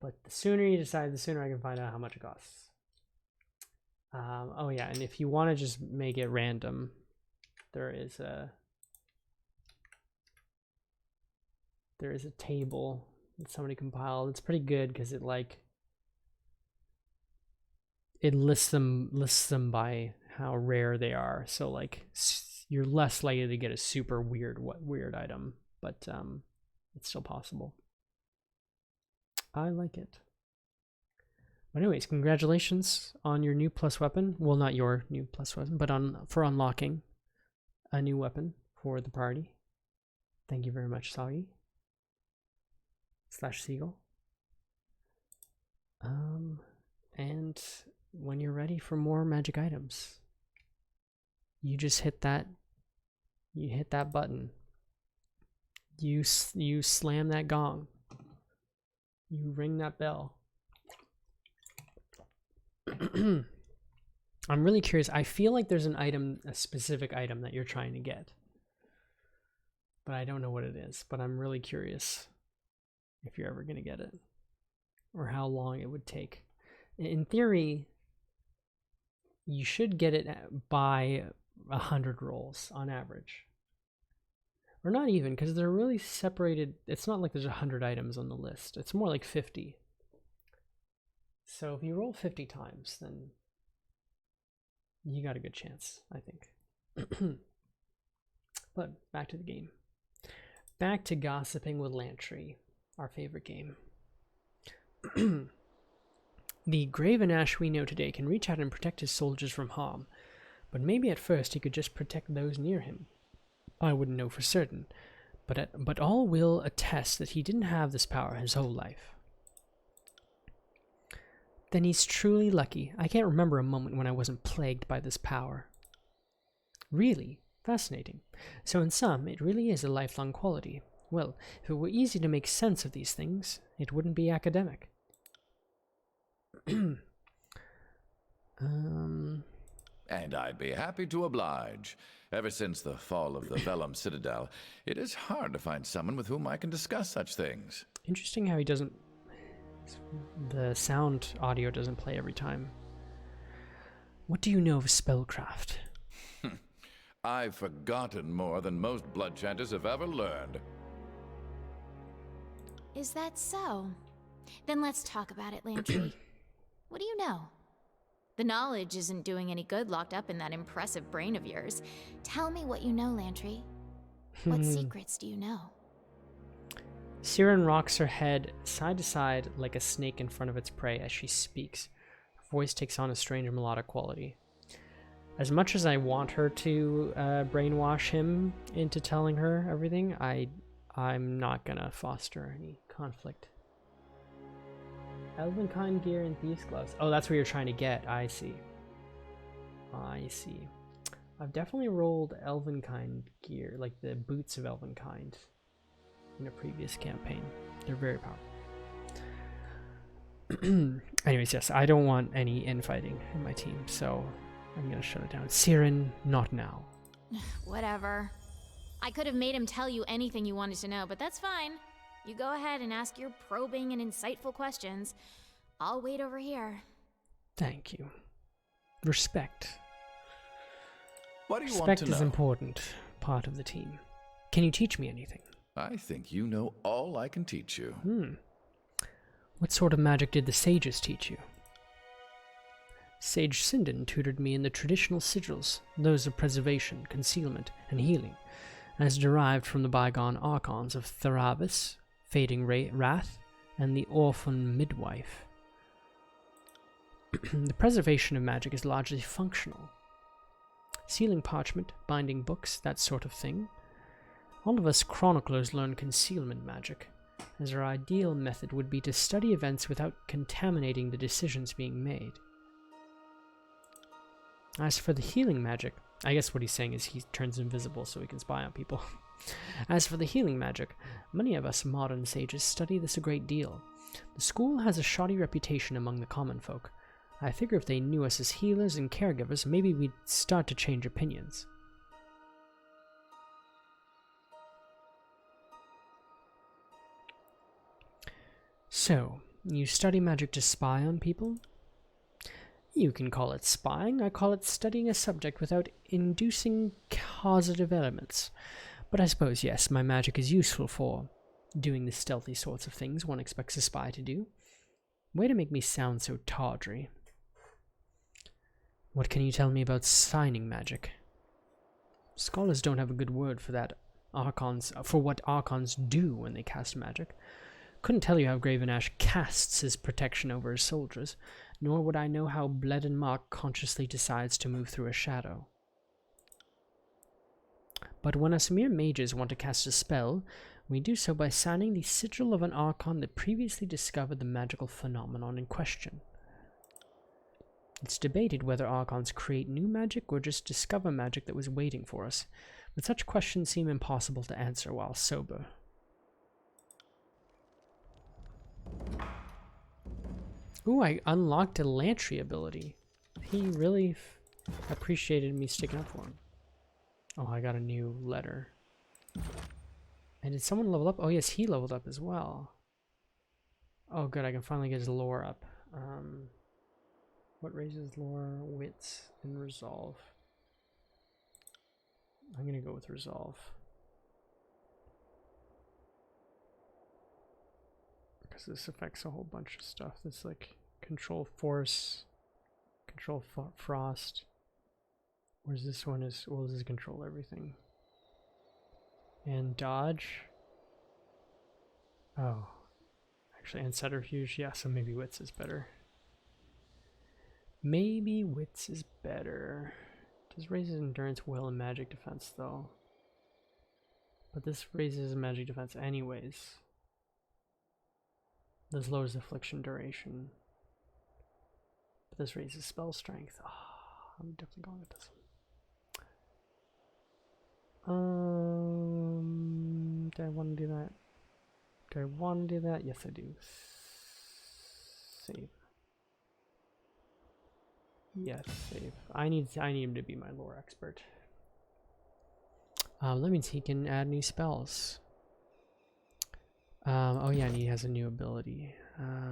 But the sooner you decide, the sooner I can find out how much it costs. Oh yeah, and if you want to just make it random, there is a table that somebody compiled. It's pretty good because it lists them by how rare they are. So like you're less likely to get a super weird item, but it's still possible. I like it. But anyways, congratulations on your new plus weapon. Well, not your new plus weapon, but for unlocking a new weapon for the party. Thank you very much, Sagi / Seagull. And when you're ready for more magic items, you just hit that button. You slam that gong. You ring that bell. I'm really curious. I feel like there's a specific item that you're trying to get, but I don't know what it is. But I'm really curious if you're ever going to get it or how long it would take. In theory, you should get it by 100 rolls on average. Or not even, because they're really separated. It's not like there's 100 items on the list. It's more like 50. So if you roll 50 times, then You got a good chance, I think. But back to the game. Back to gossiping with Lantry, our favorite game. The Graven Ash we know today can reach out and protect his soldiers from harm, but maybe at first he could just protect those near him. I wouldn't know for certain, but all will attest that he didn't have this power his whole life. Then he's truly lucky. I can't remember a moment when I wasn't plagued by this power. Really? Fascinating. So in sum, it really is a lifelong quality. Well, if it were easy to make sense of these things, it wouldn't be academic. And I'd be happy to oblige. Ever since the fall of the Vellum Citadel, it is hard to find someone with whom I can discuss such things. Interesting how he doesn't... The sound audio doesn't play every time. What do you know of spellcraft? I've forgotten more than most blood chanters have ever learned. Is that so? Then let's talk about it, Lantry. What do you know? The knowledge isn't doing any good locked up in that impressive brain of yours. Tell me what you know, Lantry. What secrets do you know? Siren rocks her head side to side like a snake in front of its prey as she speaks. Her voice takes on a strange melodic quality. As much as I want her to brainwash him into telling her everything, I'm not gonna foster any conflict. Elvenkind gear and Thieves' gloves. Oh, that's what you're trying to get. I see. I see. I've definitely rolled Elvenkind gear, like the boots of Elvenkind, in a previous campaign. They're very powerful. Anyways, yes, I don't want any infighting in my team, so I'm gonna shut it down. Siren, not now. Whatever. I could have made him tell you anything you wanted to know, but that's fine. You go ahead and ask your probing and insightful questions. I'll wait over here. Thank you. Respect. What do you want Respect to know? is important part of the team. Can you teach me anything? I think you know all I can teach you. What sort of magic did the sages teach you? Sage Sindon tutored me in the traditional sigils, those of preservation, concealment, and healing, as derived from the bygone archons of Tharabis, Fading Wrath, and the Orphan Midwife. The preservation of magic is largely functional. Sealing parchment, binding books, that sort of thing. All of us chroniclers learn concealment magic, as our ideal method would be to study events without contaminating the decisions being made. As for the healing magic, I guess what he's saying is he turns invisible so he can spy on people. As for the healing magic, many of us modern sages study this a great deal. The school has a shoddy reputation among the common folk. I figure if they knew us as healers and caregivers, maybe we'd start to change opinions. So, you study magic to spy on people? You can call it spying. I call it studying a subject without inducing causative elements. But I suppose, yes, my magic is useful for doing the stealthy sorts of things one expects a spy to do. Way to make me sound so tawdry. What can you tell me about signing magic? Scholars don't have a good word for what archons do when they cast magic. Couldn't tell you how Graven Ash casts his protection over his soldiers, nor would I know how Bled Mark consciously decides to move through a shadow. But when us mere mages want to cast a spell, we do so by signing the sigil of an archon that previously discovered the magical phenomenon in question. It's debated whether archons create new magic or just discover magic that was waiting for us, but such questions seem impossible to answer while sober. Ooh, I unlocked a Lantry ability. He really appreciated me sticking up for him. Oh, I got a new letter. And did someone level up? Oh yes, he leveled up as well. Oh good, I can finally get his lore up. What raises lore, wits, and resolve? I'm gonna go with resolve. Because this affects a whole bunch of stuff. This like control force, control frost, Whereas this one is, well, this is control everything. And dodge. Oh. Actually, and subterfuge, yeah, so maybe wits is better. Maybe wits is better. This raises endurance, will, and magic defense, though. But this raises magic defense anyways. This lowers affliction duration. But this raises spell strength. Oh, I'm definitely going with this one. Do I want to do that? Do I want to do that? Yes, I do. Save. Yes, save. I need him to be my lore expert. That means he can add new spells. Oh yeah, and he has a new ability.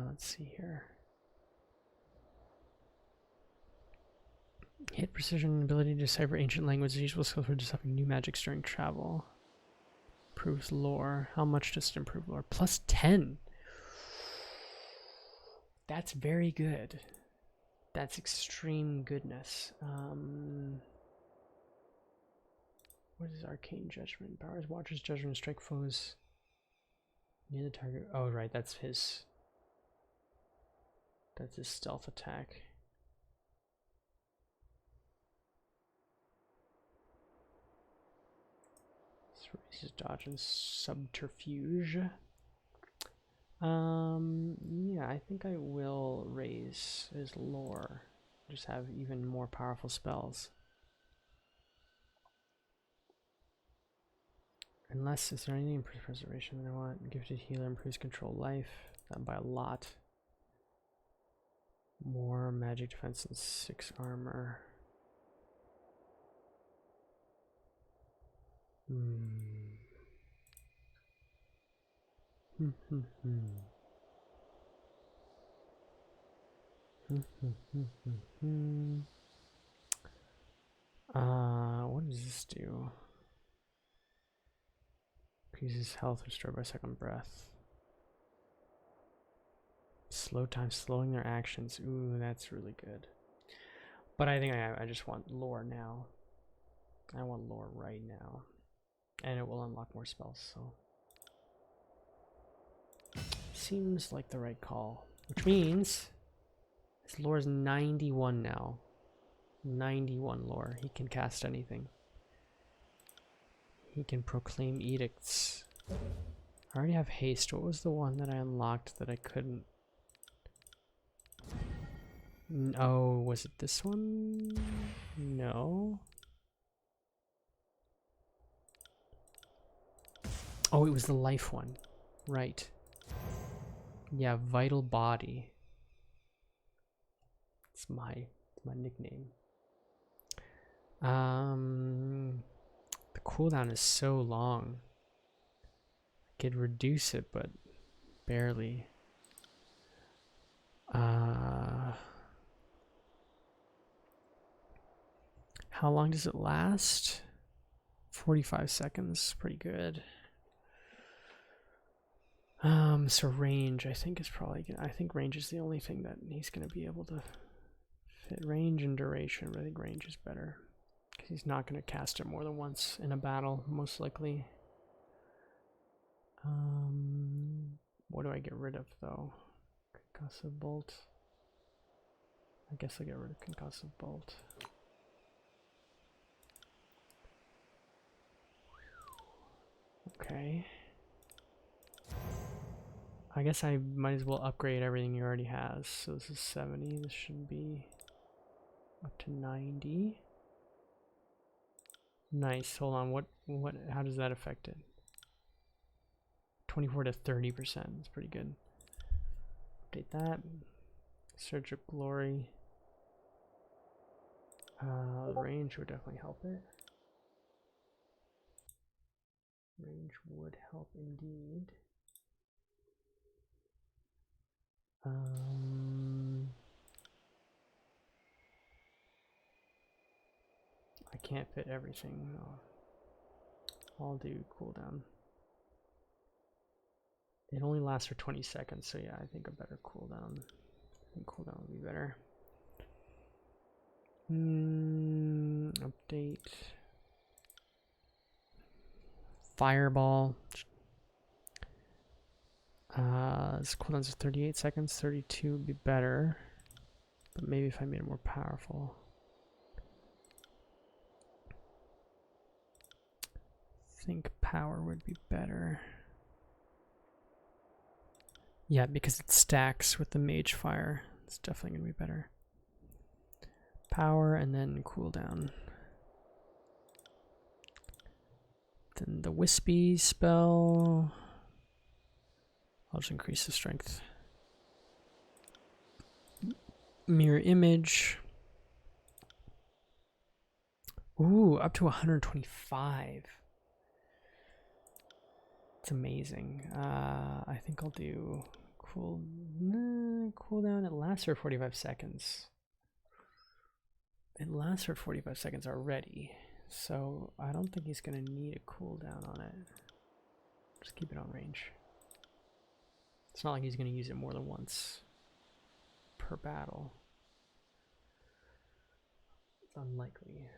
Let's see here. Hit precision, ability to decipher ancient languages, useful skill for deciphering new magics during travel. Improves lore. How much does it improve lore? Plus 10. That's very good. That's extreme goodness. What is arcane judgment? Powers Watcher's judgment, strike foes near the target. Oh right, that's his stealth attack. This raises dodge and subterfuge. Yeah, I think I will raise his lore. Just have even more powerful spells. Unless, is there anything improves preservation that I want? Gifted healer improves control life. That by a lot. More magic defense and 6 armor. What does this do? Increases health restored by second breath. Slow time, slowing their actions. Ooh, that's really good. But I think I just want lore now. I want lore right now. And it will unlock more spells, so. Seems like the right call. Which means his lore is 91 now. 91 lore. He can cast anything. He can proclaim edicts. I already have haste. What was the one that I unlocked that I couldn't? Oh, was it this one? No. Oh, it was the life one. Right. Yeah, vital body. It's my nickname. The cooldown is so long. I could reduce it, but barely. How long does it last? 45 seconds. Pretty good. So range, I think is probably gonna, I think range is the only thing that he's gonna be able to fit. Range and duration, but I think range is better. Because he's not gonna cast it more than once in a battle, most likely. What do I get rid of though? Concussive bolt. I guess I'll get rid of concussive bolt. Okay. I guess I might as well upgrade everything he already has. So this is 70, this should be up to 90. Nice, hold on, how does that affect it? 24 to 30%, that's pretty good. Update that. Surge of Glory. Range would definitely help it. Range would help indeed. I can't fit everything. I'll do cooldown. It only lasts for 20 seconds, so yeah, I think a better cooldown. I think cooldown would be better. Update. Fireball. This cooldowns are 38 seconds. 32 would be better. But maybe if I made it more powerful. I think power would be better. Yeah, because it stacks with the mage fire. It's definitely going to be better. Power and then cooldown. Then the wispy spell. I'll just increase the strength. Mirror image. Ooh, up to 125. It's amazing. I think I'll do cooldown. It lasts for 45 seconds. It lasts for 45 seconds already, so I don't think he's gonna need a cooldown on it. Just keep it on range. It's not like he's gonna use it more than once per battle. It's unlikely.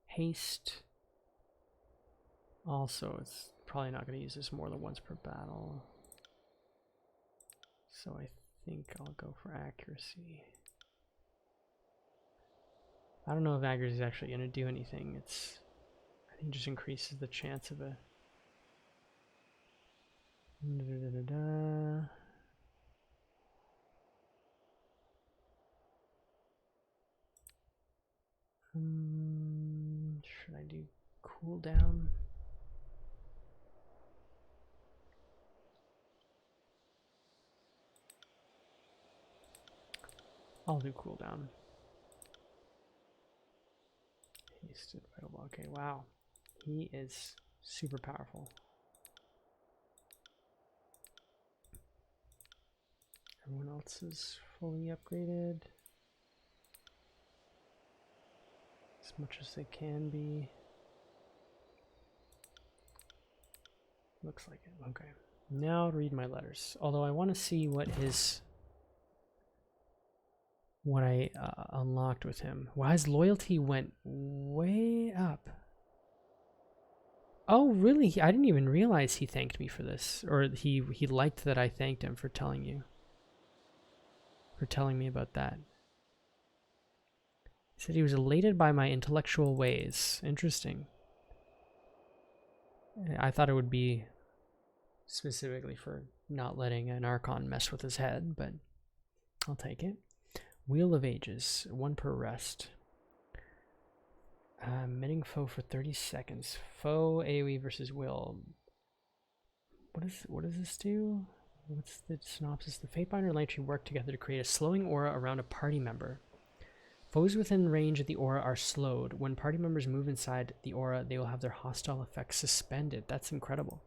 Haste. Also, it's probably not going to use this more than once per battle. So I think I'll go for accuracy. I don't know if accuracy is actually going to do anything. I think it just increases the chance of a... should I do cooldown? I'll do cooldown. Hasted vital block. Okay, wow. He is super powerful. Everyone else is fully upgraded. As much as they can be. Looks like it. Okay. Now read my letters. Although I want to see what I unlocked with him. Wow, his loyalty went way up. Oh, really? I didn't even realize he thanked me for this. Or he liked that I thanked him for telling me about that. He said he was elated by my intellectual ways. Interesting. I thought it would be specifically for not letting an Archon mess with his head, but I'll take it. Wheel of Ages, 1 per rest. Meeting foe for 30 seconds. Foe AoE versus will. What does this do? What's the synopsis? The Fatebinder and Lighttree work together to create a slowing aura around a party member. Foes within range of the aura are slowed. When party members move inside the aura, they will have their hostile effects suspended. That's incredible.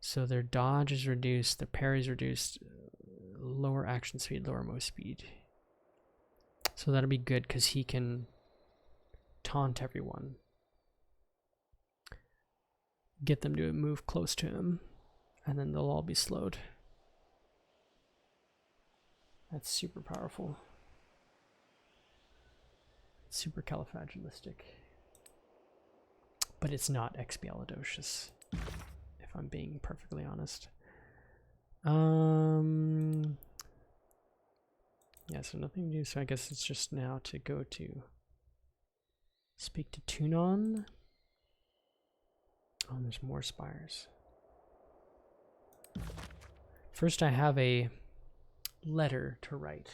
So their dodge is reduced, their parry is reduced, lower action speed, lower move speed. So that'll be good because he can taunt everyone. Get them to move close to him, and then they'll all be slowed. That's super powerful. Super califragilistic. But it's not expialidocious, if I'm being perfectly honest. Yeah, so nothing to do, so I guess it's just now to go to speak to Tunon. Oh, and there's more spires. First I have a letter to write.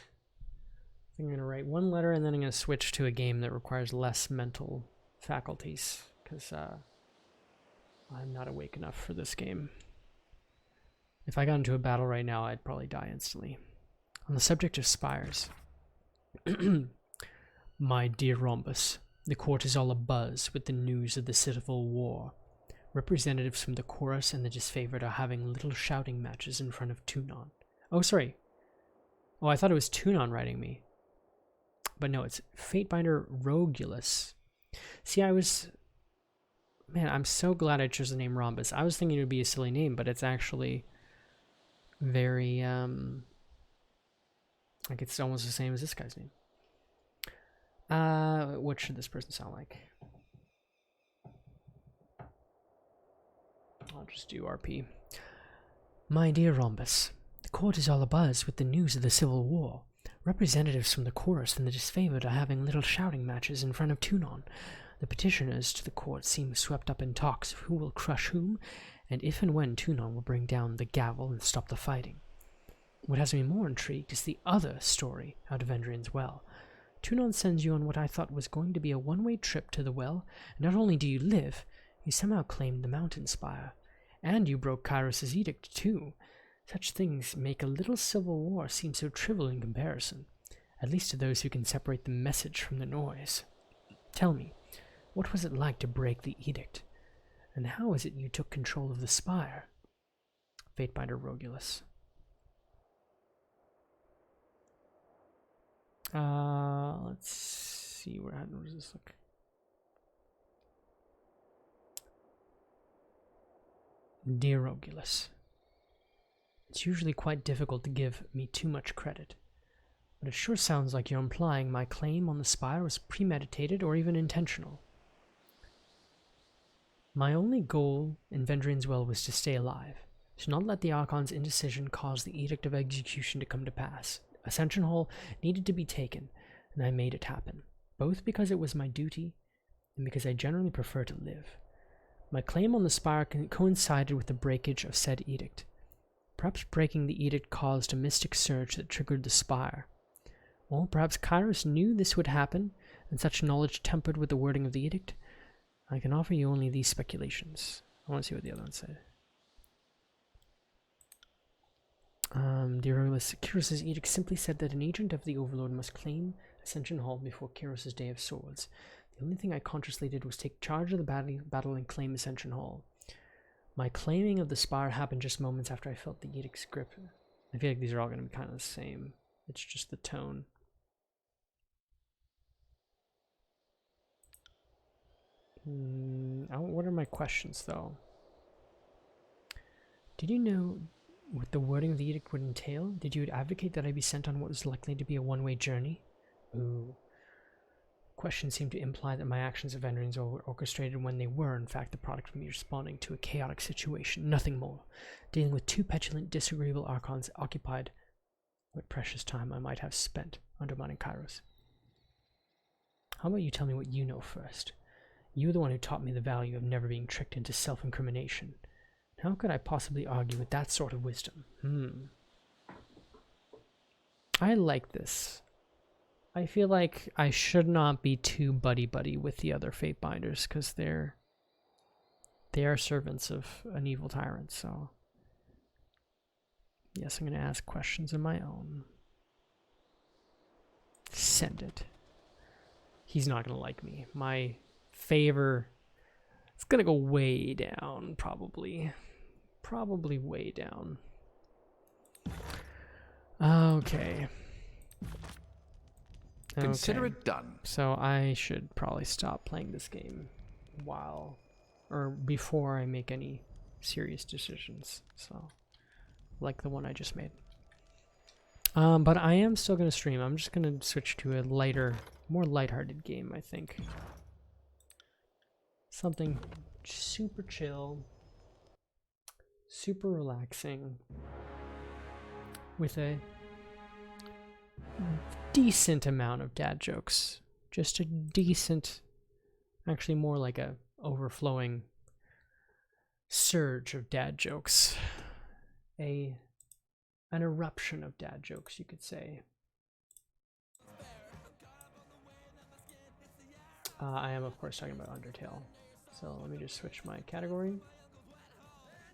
I'm going to write one letter and then I'm going to switch to a game that requires less mental faculties because I'm not awake enough for this game. If I got into a battle right now, I'd probably die instantly. On the subject of spires. My dear Rhombus, the court is all abuzz with the news of the civil war. Representatives from the chorus and the disfavored are having little shouting matches in front of Tunon. Oh, sorry. Oh, I thought it was Tunon writing me. But no, it's Fatebinder Rogulus. See, man, I'm so glad I chose the name Rhombus. I was thinking it would be a silly name, but it's actually very, like it's almost the same as this guy's name. What should this person sound like? I'll just do RP. My dear Rhombus, the court is all abuzz with the news of the Civil War. Representatives from the chorus and the disfavored are having little shouting matches in front of Tunon. The petitioners to the court seem swept up in talks of who will crush whom, and if and when Tunon will bring down the gavel and stop the fighting. What has me more intrigued is the other story out of Endrian's Well. Tunon sends you on what I thought was going to be a one-way trip to the well, and not only do you live, you somehow claimed the mountain spire. And you broke Kairos' edict, too. Such things make a little civil war seem so trivial in comparison, at least to those who can separate the message from the noise. Tell me, what was it like to break the edict? And how is it you took control of the spire? Fatebinder Rogulus. Let's see, where does this look? Dear Rogulus, it's usually quite difficult to give me too much credit, but it sure sounds like you're implying my claim on the spire was premeditated or even intentional. My only goal in Vendrian's Well was to stay alive, to not let the Archon's indecision cause the Edict of Execution to come to pass. Ascension Hall needed to be taken, and I made it happen, both because it was my duty and because I generally prefer to live. My claim on the spire coincided with the breakage of said edict. Perhaps breaking the edict caused a mystic surge that triggered the spire. Or perhaps Kairos knew this would happen, and such knowledge tempered with the wording of the edict. I can offer you only these speculations. I want to see what the other one said. Dear Rogulus, Kyros's edict simply said that an agent of the Overlord must claim Ascension Hall before Kyros's Day of Swords. The only thing I consciously did was take charge of the battle and claim Ascension Hall. My claiming of the spire happened just moments after I felt the edict's grip. I feel like these are all going to be kind of the same. It's just the tone. What are my questions, though? Did you know what the wording of the edict would entail? Did you advocate that I be sent on what was likely to be a one-way journey? Ooh. Questions seem to imply that my actions of Endrian's Well were orchestrated when they were, in fact, the product of me responding to a chaotic situation, nothing more. Dealing with two petulant, disagreeable Archons occupied what precious time I might have spent undermining Kairos. How about you tell me what you know first? You were the one who taught me the value of never being tricked into self-incrimination. How could I possibly argue with that sort of wisdom? I like this. I feel like I should not be too buddy-buddy with the other Fatebinders, because they are servants of an evil tyrant, so... Yes, I'm going to ask questions of my own. Send it. He's not going to like me. My favor... It's going to go way down, probably. Probably way down. Okay. Consider it done. So I should probably stop playing this game before I make any serious decisions. So, like the one I just made. But I am still going to stream. I'm just going to switch to a lighter, more lighthearted game, I think. Something super chill, super relaxing, with a decent amount of dad jokes. Just a decent, actually more like a overflowing surge of dad jokes. An eruption of dad jokes, you could say. I am, of course, talking about Undertale. So let me just switch my category.